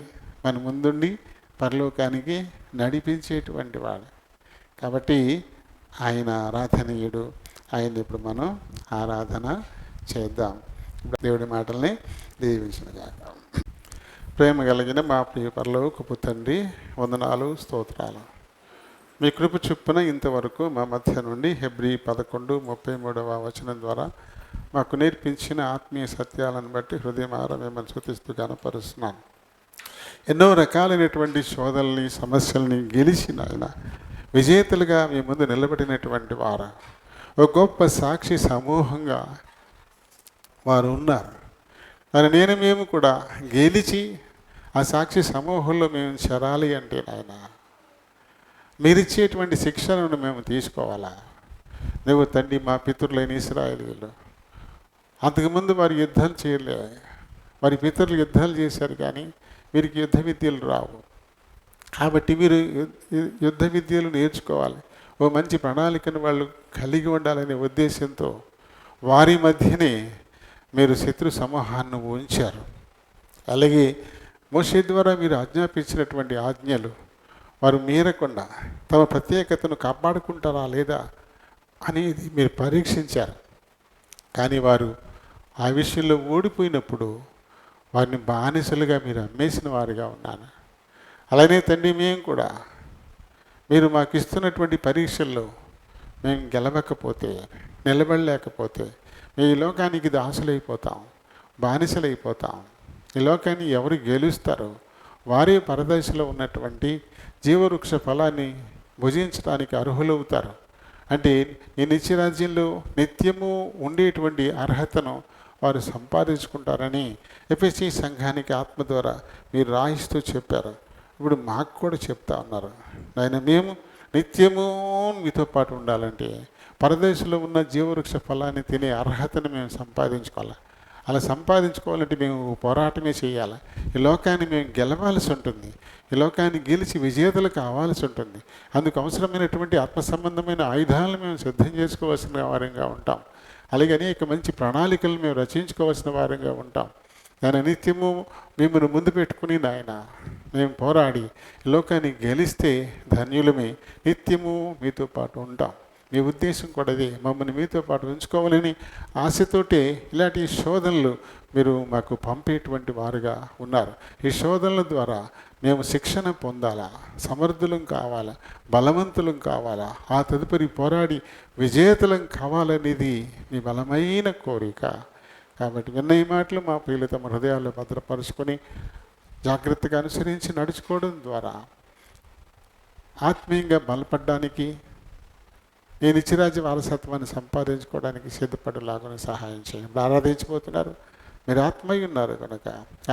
మన ముందుండి పరలోకానికి నడిపించేటువంటి వాడు. కాబట్టి ఆయన ఆరాధనీయుడు, ఆయన ఇప్పుడు మనం ఆరాధన చేద్దాం. దేవుడి మాటల్ని దీవించినగాక. ప్రేమ కలిగిన మా ప్రియ పరలోకపు తండ్రి, వందనాలు, స్తోత్రాలు. మీ కృప చొప్పున ఇంతవరకు మా మధ్య నుండి హెబ్రీ 11:33 వచనం ద్వారా మాకు నేర్పించిన ఆత్మీయ సత్యాలను బట్టి హృదయమారా మిమ్మల్ని స్తుతిస్తూ కనపరుస్తున్నాను. ఎన్నో రకాలైనటువంటి శోధనల్ని, సమస్యల్ని గెలిచిన ఆయన విజేతలుగా మీ ముందు నిలబడినటువంటి వారు, ఒక గొప్ప సాక్షి సమూహంగా వారు ఉన్నారు. మరి మేము కూడా గెలిచి ఆ సాక్షి సమూహంలో మేము చేరాలి అంటే నాయన, మీరిచ్చేటువంటి శిక్షణను మేము తీసుకోవాలా. నువ్వు తండ్రి మా పితరులైన ఇశ్రాయేలీయులు అంతకుముందు వారు యుద్ధాలు చేయలే, వారి పితరులు యుద్ధాలు చేశారు, కానీ వీరికి యుద్ధ విద్యలు రావు. కాబట్టి మీరు యుద్ధ విద్యలు నేర్చుకోవాలి, ఓ మంచి ప్రణాళికను వాళ్ళు కలిగి ఉండాలనే ఉద్దేశంతో వారి మధ్యనే మీరు శత్రు సమూహాన్ని ఉంచారు. అలాగే మోషే ద్వారా మీరు ఆజ్ఞాపించినటువంటి ఆజ్ఞలు వారు మీరకుండా తమ ప్రత్యేకతను కాపాడుకుంటారా లేదా అనేది మీరు పరీక్షించారు. కానీ వారు ఆ విషయంలో ఓడిపోయినప్పుడు వారిని బానిసలుగా మీరు అమ్మేసిన వారుగా ఉన్నాను. అలానే తండ్రి, మేము కూడా మీరు మాకు ఇస్తున్నటువంటి పరీక్షల్లో మేము గెలవకపోతే, నిలబడలేకపోతే మేము ఈ లోకానికి దాసులైపోతాం, బానిసలైపోతాం. ఈ లోకాన్ని ఎవరు గెలుస్తారో వారే పరదేశంలో ఉన్నటువంటి జీవవృక్ష ఫలాన్ని భుజించడానికి అర్హులవుతారు. అంటే ఈ నిత్యరాజ్యంలో నిత్యము ఉండేటువంటి అర్హతను వారు సంపాదించుకుంటారని ఎఫెసీ సంఘానికి ఆత్మ ద్వారా మీరు రాయిస్తూ చెప్పారు. ఇప్పుడు మాకు కూడా చెప్తా ఉన్నారు, ఆయన మేము నిత్యము మీతో పాటు ఉండాలంటే పరదేశంలో ఉన్న జీవవృక్ష ఫలాన్ని తినే అర్హతను మేము సంపాదించుకోవాలి. అలా సంపాదించుకోవాలంటే మేము పోరాటమే చేయాలి. ఈ లోకాన్ని మేము గెలవాల్సి ఉంటుంది, ఈ లోకాన్ని గెలిచి విజేతలు కావాల్సి ఉంటుంది. అందుకు అవసరమైనటువంటి ఆత్మ సంబంధమైన ఆయుధాలను మేము సిద్ధం చేసుకోవాల్సిన వారంగా ఉంటాం. అలాగే అనేక మంచి ప్రణాళికలు మేము రచించుకోవాల్సిన వారంగా ఉంటాం. దాని నిత్యము మిమ్మల్ని ముందు పెట్టుకుని నాయన మేము పోరాడి లోకాన్ని గెలిస్తే ధన్యులమే, నిత్యము మీతో పాటు ఉంటాం. మీ ఉద్దేశం కూడా అదే, మమ్మల్ని మీతో పాటు ఉంచుకోవాలని ఆశతోటే ఇలాంటి శోధనలు మీరు మాకు పంపేటువంటి వారుగా ఉన్నారు. ఈ శోధనల ద్వారా మేము శిక్షణ పొందాలా, సమర్థులం కావాలా, బలవంతులం కావాలా, ఆ తదుపరి పోరాడి విజేతలం కావాలనేది మీ బలమైన కోరిక. కాబట్టి విన్న ఈ మాటలు మా ప్రియులు తమ హృదయాల్లో భద్రపరుచుకొని జాగ్రత్తగా అనుసరించి నడుచుకోవడం ద్వారా ఆత్మీయంగా బలపడడానికి, ఈ నిత్యరాజ్య వారసత్వాన్ని సంపాదించుకోవడానికి సిద్ధపడేలాగా సహాయం చేయండి. ఆరాధించబోతున్నారు, మీరు ఆత్మయ్య ఉన్నారు కనుక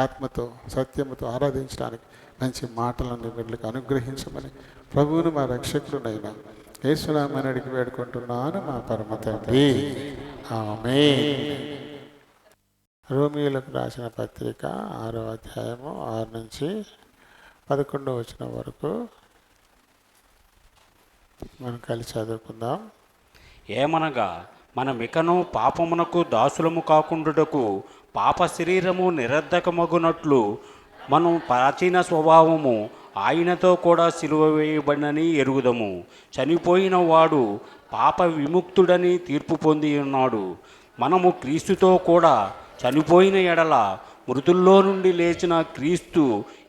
ఆత్మతో సత్యముతో ఆరాధించడానికి మంచి మాటలను వీళ్ళకి అనుగ్రహించమని ప్రభువును మా రక్షకుడునైనా యేసునామమున అడిగి వేడుకుంటున్నాను మా పరమ తండ్రి, ఆమేన్. రోమియోలకు రాసిన పత్రిక 6వ అధ్యాయము 6 నుంచి 11వ వచనం వరకు మనం కలిసి చదువుకుందాం. ఏమనగా మనమికను పాపమునకు దాసులము కాకుండుటకు పాప శరీరము నిరర్ధకమగునట్లు మనం ప్రాచీన స్వభావము ఆయనతో కూడా సిలువ వేయబడినని ఎరుగుదము. చనిపోయిన వాడు పాప విముక్తుడని తీర్పు పొంది ఉన్నాడు. మనము క్రీస్తుతో కూడా చనిపోయిన ఎడల మృతుల్లో నుండి లేచిన క్రీస్తు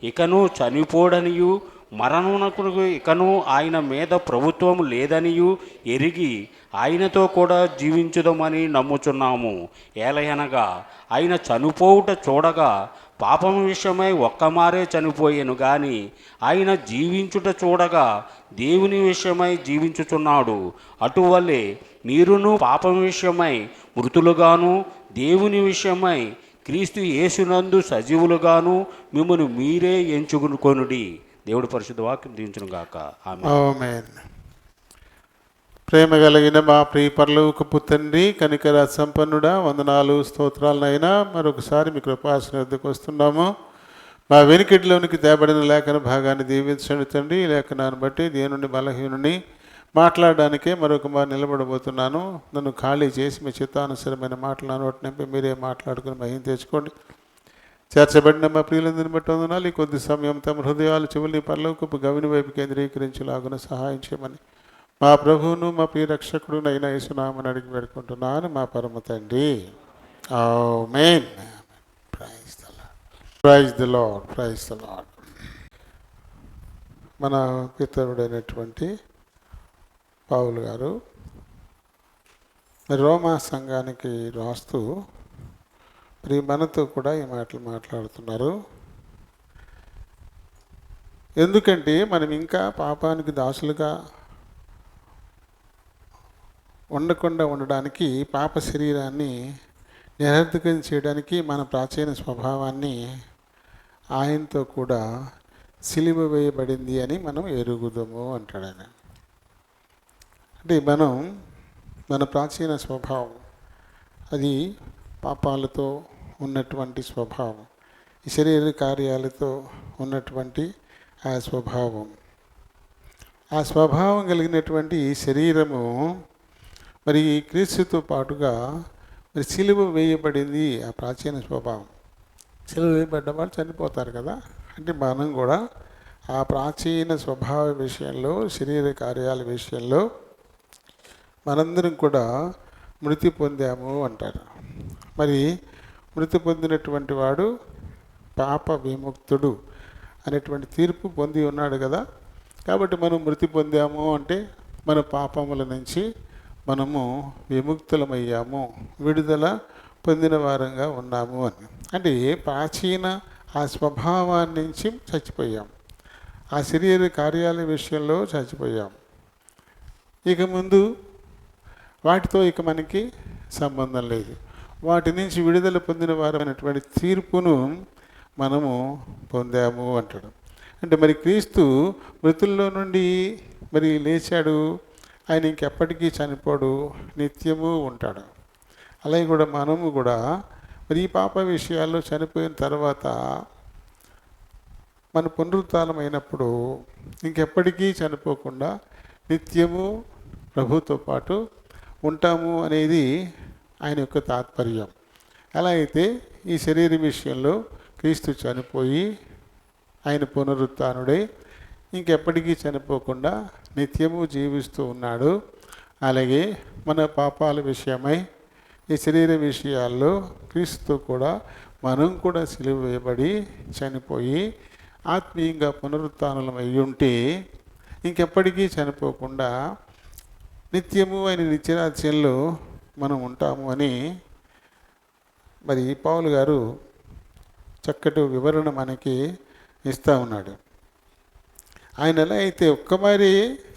ఇకను చనిపోడనియు మరణమునకు ఇకను ఆయన మీద ప్రభుత్వము లేదనియు ఎరిగి ఆయనతో కూడా జీవించుదామని నమ్ముచున్నాము. ఏలయనగా ఆయన చనిపోవుట చూడగా పాపం విషయమై ఒక్కమారే చనిపోయాను గాని ఆయన జీవించుట చూడగా దేవుని విషయమై జీవించుచున్నాడు. అటువలే మీరును పాపం విషయమై మృతులుగాను దేవుని విషయమై క్రీస్తు యేసునందు సజీవులుగాను మిమ్మల్ని మీరే ఎంచుకొనుడి. దేవుడి పరిశుద్ధ వాక్యం దీవించును గాక. ఆమేన్. ప్రేమ కలిగిన మా ప్రియ పరలోకపు తండ్రి, కనికర సంపన్నుడా, వందనాలు స్తోత్రాలనైనా మరొకసారి మీ కృపాసన వద్దకు వస్తున్నాము. మా వెనుకటిలోనికి తేబడిన లేఖన భాగాన్ని దీవించండి తండ్రి. ఈ లేఖనాన్ని బట్టి దేవుని బలహీనుని మాట్లాడడానికే మరొక మారు నిలబడబోతున్నాను. నన్ను ఖాళీ చేసి మీ చిత్తానుసరమైన మాటలు నోటి నింపి మీరే మాట్లాడుకుని మహిమ తెచ్చుకోండి. చేర్చబడిన మా ప్రియులందరిని బట్టి వందనాలు. ఈ కొద్ది సమయం తమ హృదయాలు చెవుల్ని పరలోకపు గవిని వైపు కేంద్రీకరించేలాగున సహాయం చేయమని మా ప్రభువును మా ప్రియ రక్షకుడు అయిన యేసునామని అడిగి పెట్టుకుంటున్నాను మా పరమ తండ్రి. ఆమేన్. Praise the Lord. Praise the Lord. Praise the Lord. మన పితరుడైనటువంటి పౌలు గారు రోమా సంఘానికి రాస్తూ మనతో కూడా ఈ మాటలు మాట్లాడుతున్నారు. ఎందుకంటే మనం ఇంకా పాపానికి దాసులుగా ఉండకుండా ఉండడానికి, పాప శరీరాన్ని నిరర్ధకం చేయడానికి మన ప్రాచీన స్వభావాన్ని ఆయనతో కూడా సిలువ వేయబడింది అని మనం ఎరుగుదాము అంటాడు ఆయన. అంటే మన ప్రాచీన స్వభావం అది పాపాలతో ఉన్నటువంటి స్వభావం, ఈ శరీర కార్యాలతో ఉన్నటువంటి ఆ స్వభావం కలిగినటువంటి ఈ శరీరము మరి క్రీస్తుతో పాటుగా మరి సిలువ వేయబడింది. ఆ ప్రాచీన స్వభావం సిలువ వేయబడ్డ వాళ్ళు చనిపోతారు కదా, అంటే మనం కూడా ఆ ప్రాచీన స్వభావ విషయంలో, శరీర కార్యాల విషయంలో మనందరం కూడా మృతి పొందాము అంటారు. మరి మృతి పొందినటువంటి వాడు పాప విముక్తుడు అనేటువంటి తీర్పు పొంది ఉన్నాడు కదా. కాబట్టి మనం మృతి పొందాము అంటే మన పాపముల నుంచి మనము విముక్తులమయ్యాము, విడుదల పొందిన వారంగా ఉన్నాము అని. అంటే ప్రాచీన ఆ స్వభావాన్ని నుంచి చచ్చిపోయాం, ఆ శరీర కార్యాల విషయంలో చచ్చిపోయాం. ఇక ముందు వాటితో ఇక మనకి సంబంధం లేదు. వాటి నుంచి విడుదల పొందిన వారమైనటువంటి తీర్పును మనము పొందాము అంటాడు. అంటే మరి క్రీస్తు మృతుల్లో నుండి మరి లేచాడు, ఆయన ఇంకెప్పటికీ చనిపోడు, నిత్యము ఉంటాడు. అలాగే కూడా మనము కూడా మరి ఈ పాప విషయాల్లో చనిపోయిన తర్వాత మన పునరుత్థానమైనప్పుడు ఇంకెప్పటికీ చనిపోకుండా నిత్యము ప్రభుతో పాటు ఉంటాము అనేది ఆయన యొక్క తాత్పర్యం. ఎలా అయితే ఈ శరీర విషయంలో క్రీస్తు చనిపోయి ఆయన పునరుత్థానుడై ఇంకెప్పటికీ చనిపోకుండా నిత్యము జీవిస్తూ ఉన్నాడు, అలాగే మన పాపాల విషయమై ఈ శరీర విషయాల్లో క్రీస్తుతో కూడా మనం కూడా సిలువ వేయబడి చనిపోయి ఆత్మీయంగా పునరుత్థానం అయి ఉంటే ఇంకెప్పటికీ చనిపోకుండా నిత్యము ఆయన నిత్యరాజ్యంలో మనం ఉంటాము అని మరి పౌలు గారు చక్కటి వివరణ మనకి ఇస్తూ ఉన్నాడు. ఆయన ఎలా అయితే ఒక్కమారి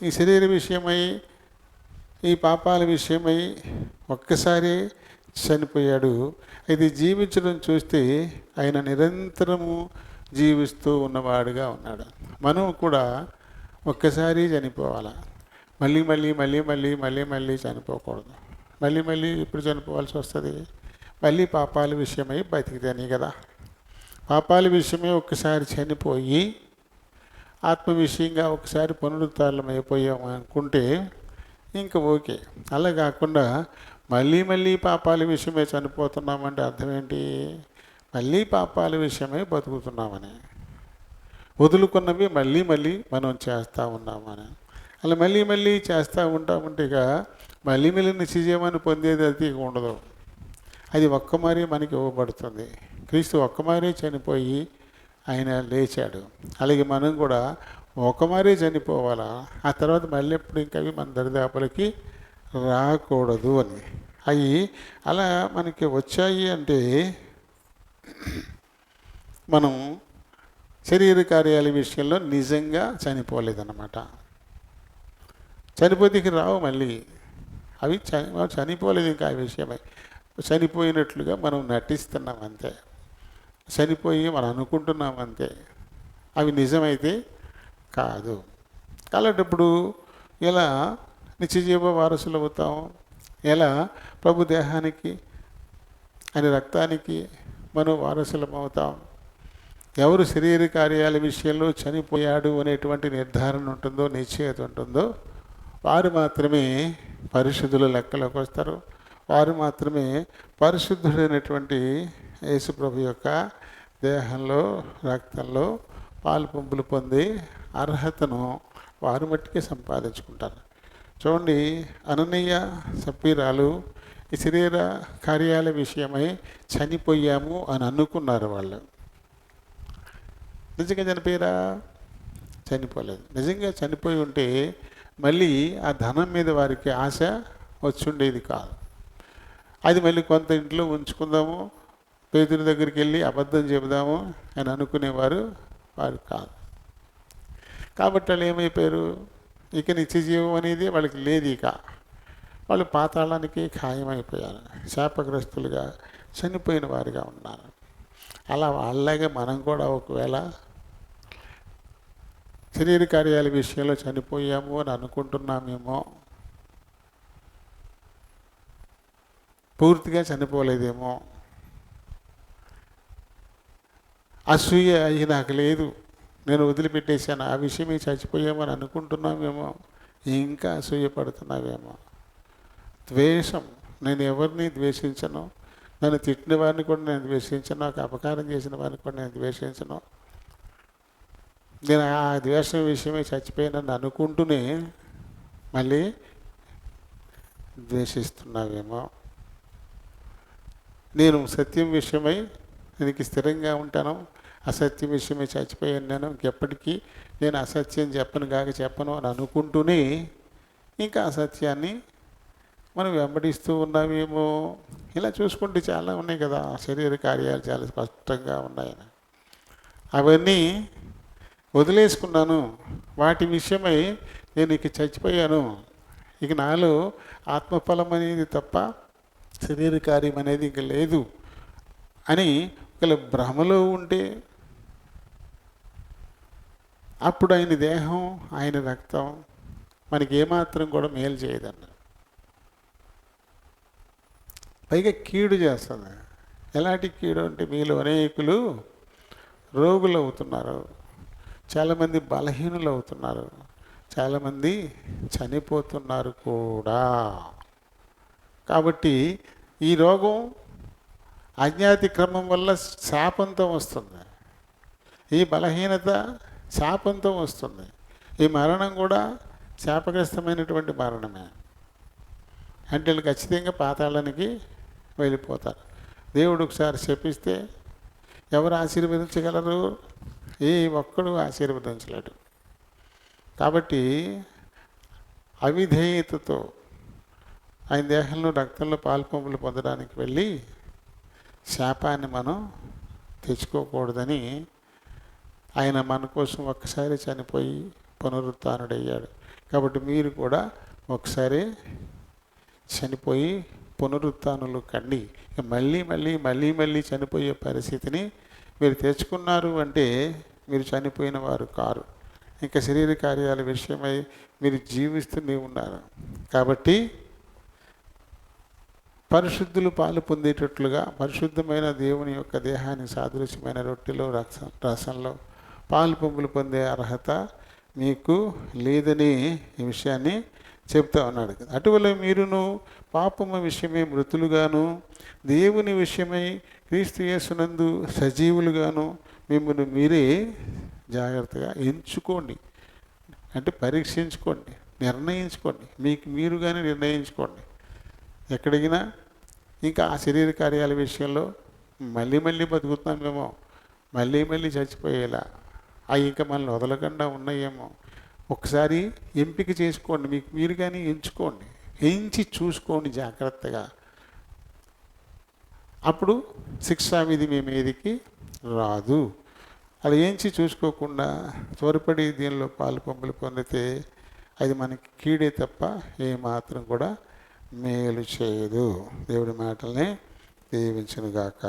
ఈ శరీర విషయమై ఈ పాపాల విషయమై ఒక్కసారి చనిపోయాడు, అయితే జీవించడం చూస్తే ఆయన నిరంతరము జీవిస్తూ ఉన్నవాడుగా ఉన్నాడు. మనం కూడా ఒక్కసారి చనిపోవాలా, మళ్ళీ మళ్ళీ మళ్ళీ మళ్ళీ మళ్ళీ మళ్ళీ చనిపోకూడదు. మళ్ళీ మళ్ళీ ఇప్పుడు చనిపోవాల్సి వస్తుంది. మళ్ళీ పాపాల విషయమై బతికితేనే కదా. పాపాల విషయమై ఒక్కసారి చనిపోయి ఆత్మ విషయంగా ఒకసారి పునరుత్థానం అయిపోయాము అనుకుంటే ఇంకా ఓకే. అలా కాకుండా మళ్ళీ మళ్ళీ పాపాల విషయమే చనిపోతున్నామంటే అర్థం ఏంటి? మళ్ళీ పాపాల విషయమే బతుకుతున్నామని, వదులుకున్నవి మళ్ళీ మళ్ళీ మనం చేస్తూ ఉన్నామని. అలా మళ్ళీ మళ్ళీ చేస్తూ ఉంటామంటే ఇక మళ్ళీ మళ్ళీ నిత్యజీవాన్ని పొందేది అది ఉండదు. అది ఒక్కమారి మనకి ఇవ్వబడుతుంది. క్రీస్తు ఒక్కమారే చనిపోయి ఆయన లేచాడు. అలాగే మనం కూడా ఒక మరీ చనిపోవాలా, ఆ తర్వాత మళ్ళీ ఎప్పుడు ఇంకా అవి మన దరిదాపులకి రాకూడదు అని. అవి అలా మనకి వచ్చాయి అంటే మనం శరీర కార్యాల విషయంలో నిజంగా చనిపోలేదన్నమాట. చనిపోతే ఇక రావు మళ్ళీ. అవి చనిపోలేదు ఇంకా ఆ విషయమై. చనిపోయినట్లుగా మనం నటిస్తున్నాం అంతే, చనిపోయి మనం అనుకుంటున్నాం అంతే. అవి నిజమైతే కాదు. అలాంటప్పుడు ఎలా నిత్యజీవ వారసులు అవుతాం? ఎలా ప్రభు దేహానికి ఆయన రక్తానికి మనం వారసులం అవుతాం? ఎవరు శరీర కార్యాల విషయంలో చనిపోయాడు అనేటువంటి నిర్ధారణ ఉంటుందో, నిశ్చయత ఉంటుందో, వారు మాత్రమే పరిశుద్ధుల లెక్కలోకి వస్తారు. వారు మాత్రమే పరిశుద్ధుడైనటువంటి యేసుప్రభు యొక్క దేహంలో రక్తంలో పాలు పంపులు పొంది అర్హతను వారు మట్టికి సంపాదించుకుంటారు. చూడండి, అననీయ సప్పీరాలు ఈ శరీర కార్యాల విషయమై చనిపోయాము అని అనుకున్నారు. వాళ్ళు నిజంగా చనిపోయారా? చనిపోలేదు. నిజంగా చనిపోయి ఉంటే మళ్ళీ ఆ ధనం మీద వారికి ఆశ వచ్చుండేది కాదు. అది మళ్ళీ కొంత ఇంట్లో ఉంచుకుందాము, పేతురు దగ్గరికి వెళ్ళి అబద్ధం చెబుదాము అని అనుకునేవారు వారు కాదు. కాబట్టి వాళ్ళు ఏమైపోయారు? ఇక నిత్యజీవం అనేది వాళ్ళకి లేదు. ఇక వాళ్ళు పాతాళానికి ఖాయమైపోయారు, శాపగ్రస్తులుగా చనిపోయిన వారిగా ఉన్నారు. అలా వాళ్ళలాగే మనం కూడా ఒకవేళ శరీర కార్యాల విషయంలో చనిపోయాము అని అనుకుంటున్నామేమో, పూర్తిగా చనిపోలేదేమో. అసూయ అయ్యి నాకు లేదు, నేను వదిలిపెట్టేశాను, ఆ విషయమే చచ్చిపోయామని అనుకుంటున్నామేమో. ఇంకా అసూయ పడుతున్నావేమో. ద్వేషం, నేను ఎవరిని ద్వేషించను, నన్ను తిట్టిన వారిని కూడా నేను ద్వేషించను, నాకు అపకారం చేసిన వారిని కూడా నేను ద్వేషించను, నేను ఆ ద్వేషం విషయమే చచ్చిపోయానని అనుకుంటూనే మళ్ళీ ద్వేషిస్తున్నావేమో. నేను సత్యం విషయమై దీనికి స్థిరంగా ఉంటాను, అసత్యం విషయమై చచ్చిపోయాను, నేను ఇంకెప్పటికీ నేను అసత్యం చెప్పను అని అనుకుంటూనే ఇంకా అసత్యాన్ని మనం వెంబడిస్తూ ఉన్నామేమో. ఇలా చూసుకుంటే చాలా ఉన్నాయి కదా, శరీర కార్యాలు చాలా స్పష్టంగా ఉన్నాయి. అవన్నీ వదిలేసుకున్నాను, వాటి విషయమై నేను ఇక చచ్చిపోయాను, ఇక నాలో ఆత్మఫలం అనేది తప్ప శరీర కార్యం అనేది ఇంక లేదు అని ఒకవేళ భ్రమలో ఉంటే అప్పుడు ఆయన దేహం, ఆయన రక్తం మనకి ఏమాత్రం కూడా మేలు చేయదన్న, పైగా కీడు చేస్తుంది. ఎలాంటి కీడు అంటే మీలో అనేకులు రోగులు అవుతున్నారు, చాలామంది బలహీనులు అవుతున్నారు, చాలామంది చనిపోతున్నారు కూడా. కాబట్టి ఈ రోగం అజ్ఞాతి క్రమం వల్ల శాపంతో వస్తుంది, ఈ బలహీనత శాపంతో వస్తుంది, ఈ మరణం కూడా శాపగ్రస్తమైనటువంటి మరణమే. అంటే వీళ్ళు ఖచ్చితంగా పాతాళానికి వెళ్ళిపోతారు. దేవుడు ఒకసారి శపిస్తే ఎవరు ఆశీర్వదించగలరు? ఏ ఒక్కడు ఆశీర్వదించలేడు. కాబట్టి అవిధేయతతో ఆయన దేహంలో రక్తంలో పాల్పంపులు పొందడానికి వెళ్ళి శాపాన్ని మనం తెచ్చుకోకూడదని ఆయన మన కోసం ఒక్కసారి చనిపోయి పునరుత్థానుడయ్యాడు. కాబట్టి మీరు కూడా ఒకసారి చనిపోయి పునరుత్థానులు కండి. మళ్ళీ మళ్ళీ మళ్ళీ మళ్ళీ చనిపోయే పరిస్థితిని మీరు తెచ్చుకున్నారు అంటే మీరు చనిపోయిన వారు కారు, ఇంకా శరీర కార్యాల విషయమై మీరు జీవిస్తూనే ఉన్నారు. కాబట్టి పరిశుద్ధులు పాలు పొందేటట్లుగా పరిశుద్ధమైన దేవుని యొక్క దేహానికి సాదృశ్యమైన రొట్టెలో రసంలో పాలు పంపులు పొందే అర్హత మీకు లేదని ఈ విషయాన్ని చెప్తా ఉన్నాడు. అటువల్ల మీరును పాపము విషయమై మృతులుగాను, దేవుని విషయమై క్రీస్తు యేసునందు సజీవులుగాను మిమ్మల్ని మీరే జాగ్రత్తగా ఎంచుకోండి. అంటే పరీక్షించుకోండి, నిర్ణయించుకోండి, మీకు మీరుగానే నిర్ణయించుకోండి. ఎక్కడిగినా ఇంకా ఆ శరీర కార్యాల విషయంలో మళ్ళీ మళ్ళీ బతుకుతున్నామేమో, మళ్ళీ మళ్ళీ చచ్చిపోయేలా అవి ఇంకా మనల్ని వదలకుండా ఉన్నాయేమో. ఒకసారి ఎంపిక చేసుకోండి, మీకు మీరు కానీ ఎంచుకోండి, ఎంచి చూసుకోండి జాగ్రత్తగా. అప్పుడు శిక్ష విధి మీ మీదికి రాదు. అలా ఏంచి చూసుకోకుండా త్వరపడి దీనిలో పాలు పంపులు పొందితే అది మనకి కీడే తప్ప ఏమాత్రం కూడా మేలు చేయదు. దేవుడి మాటల్ని దీవించునుగాక.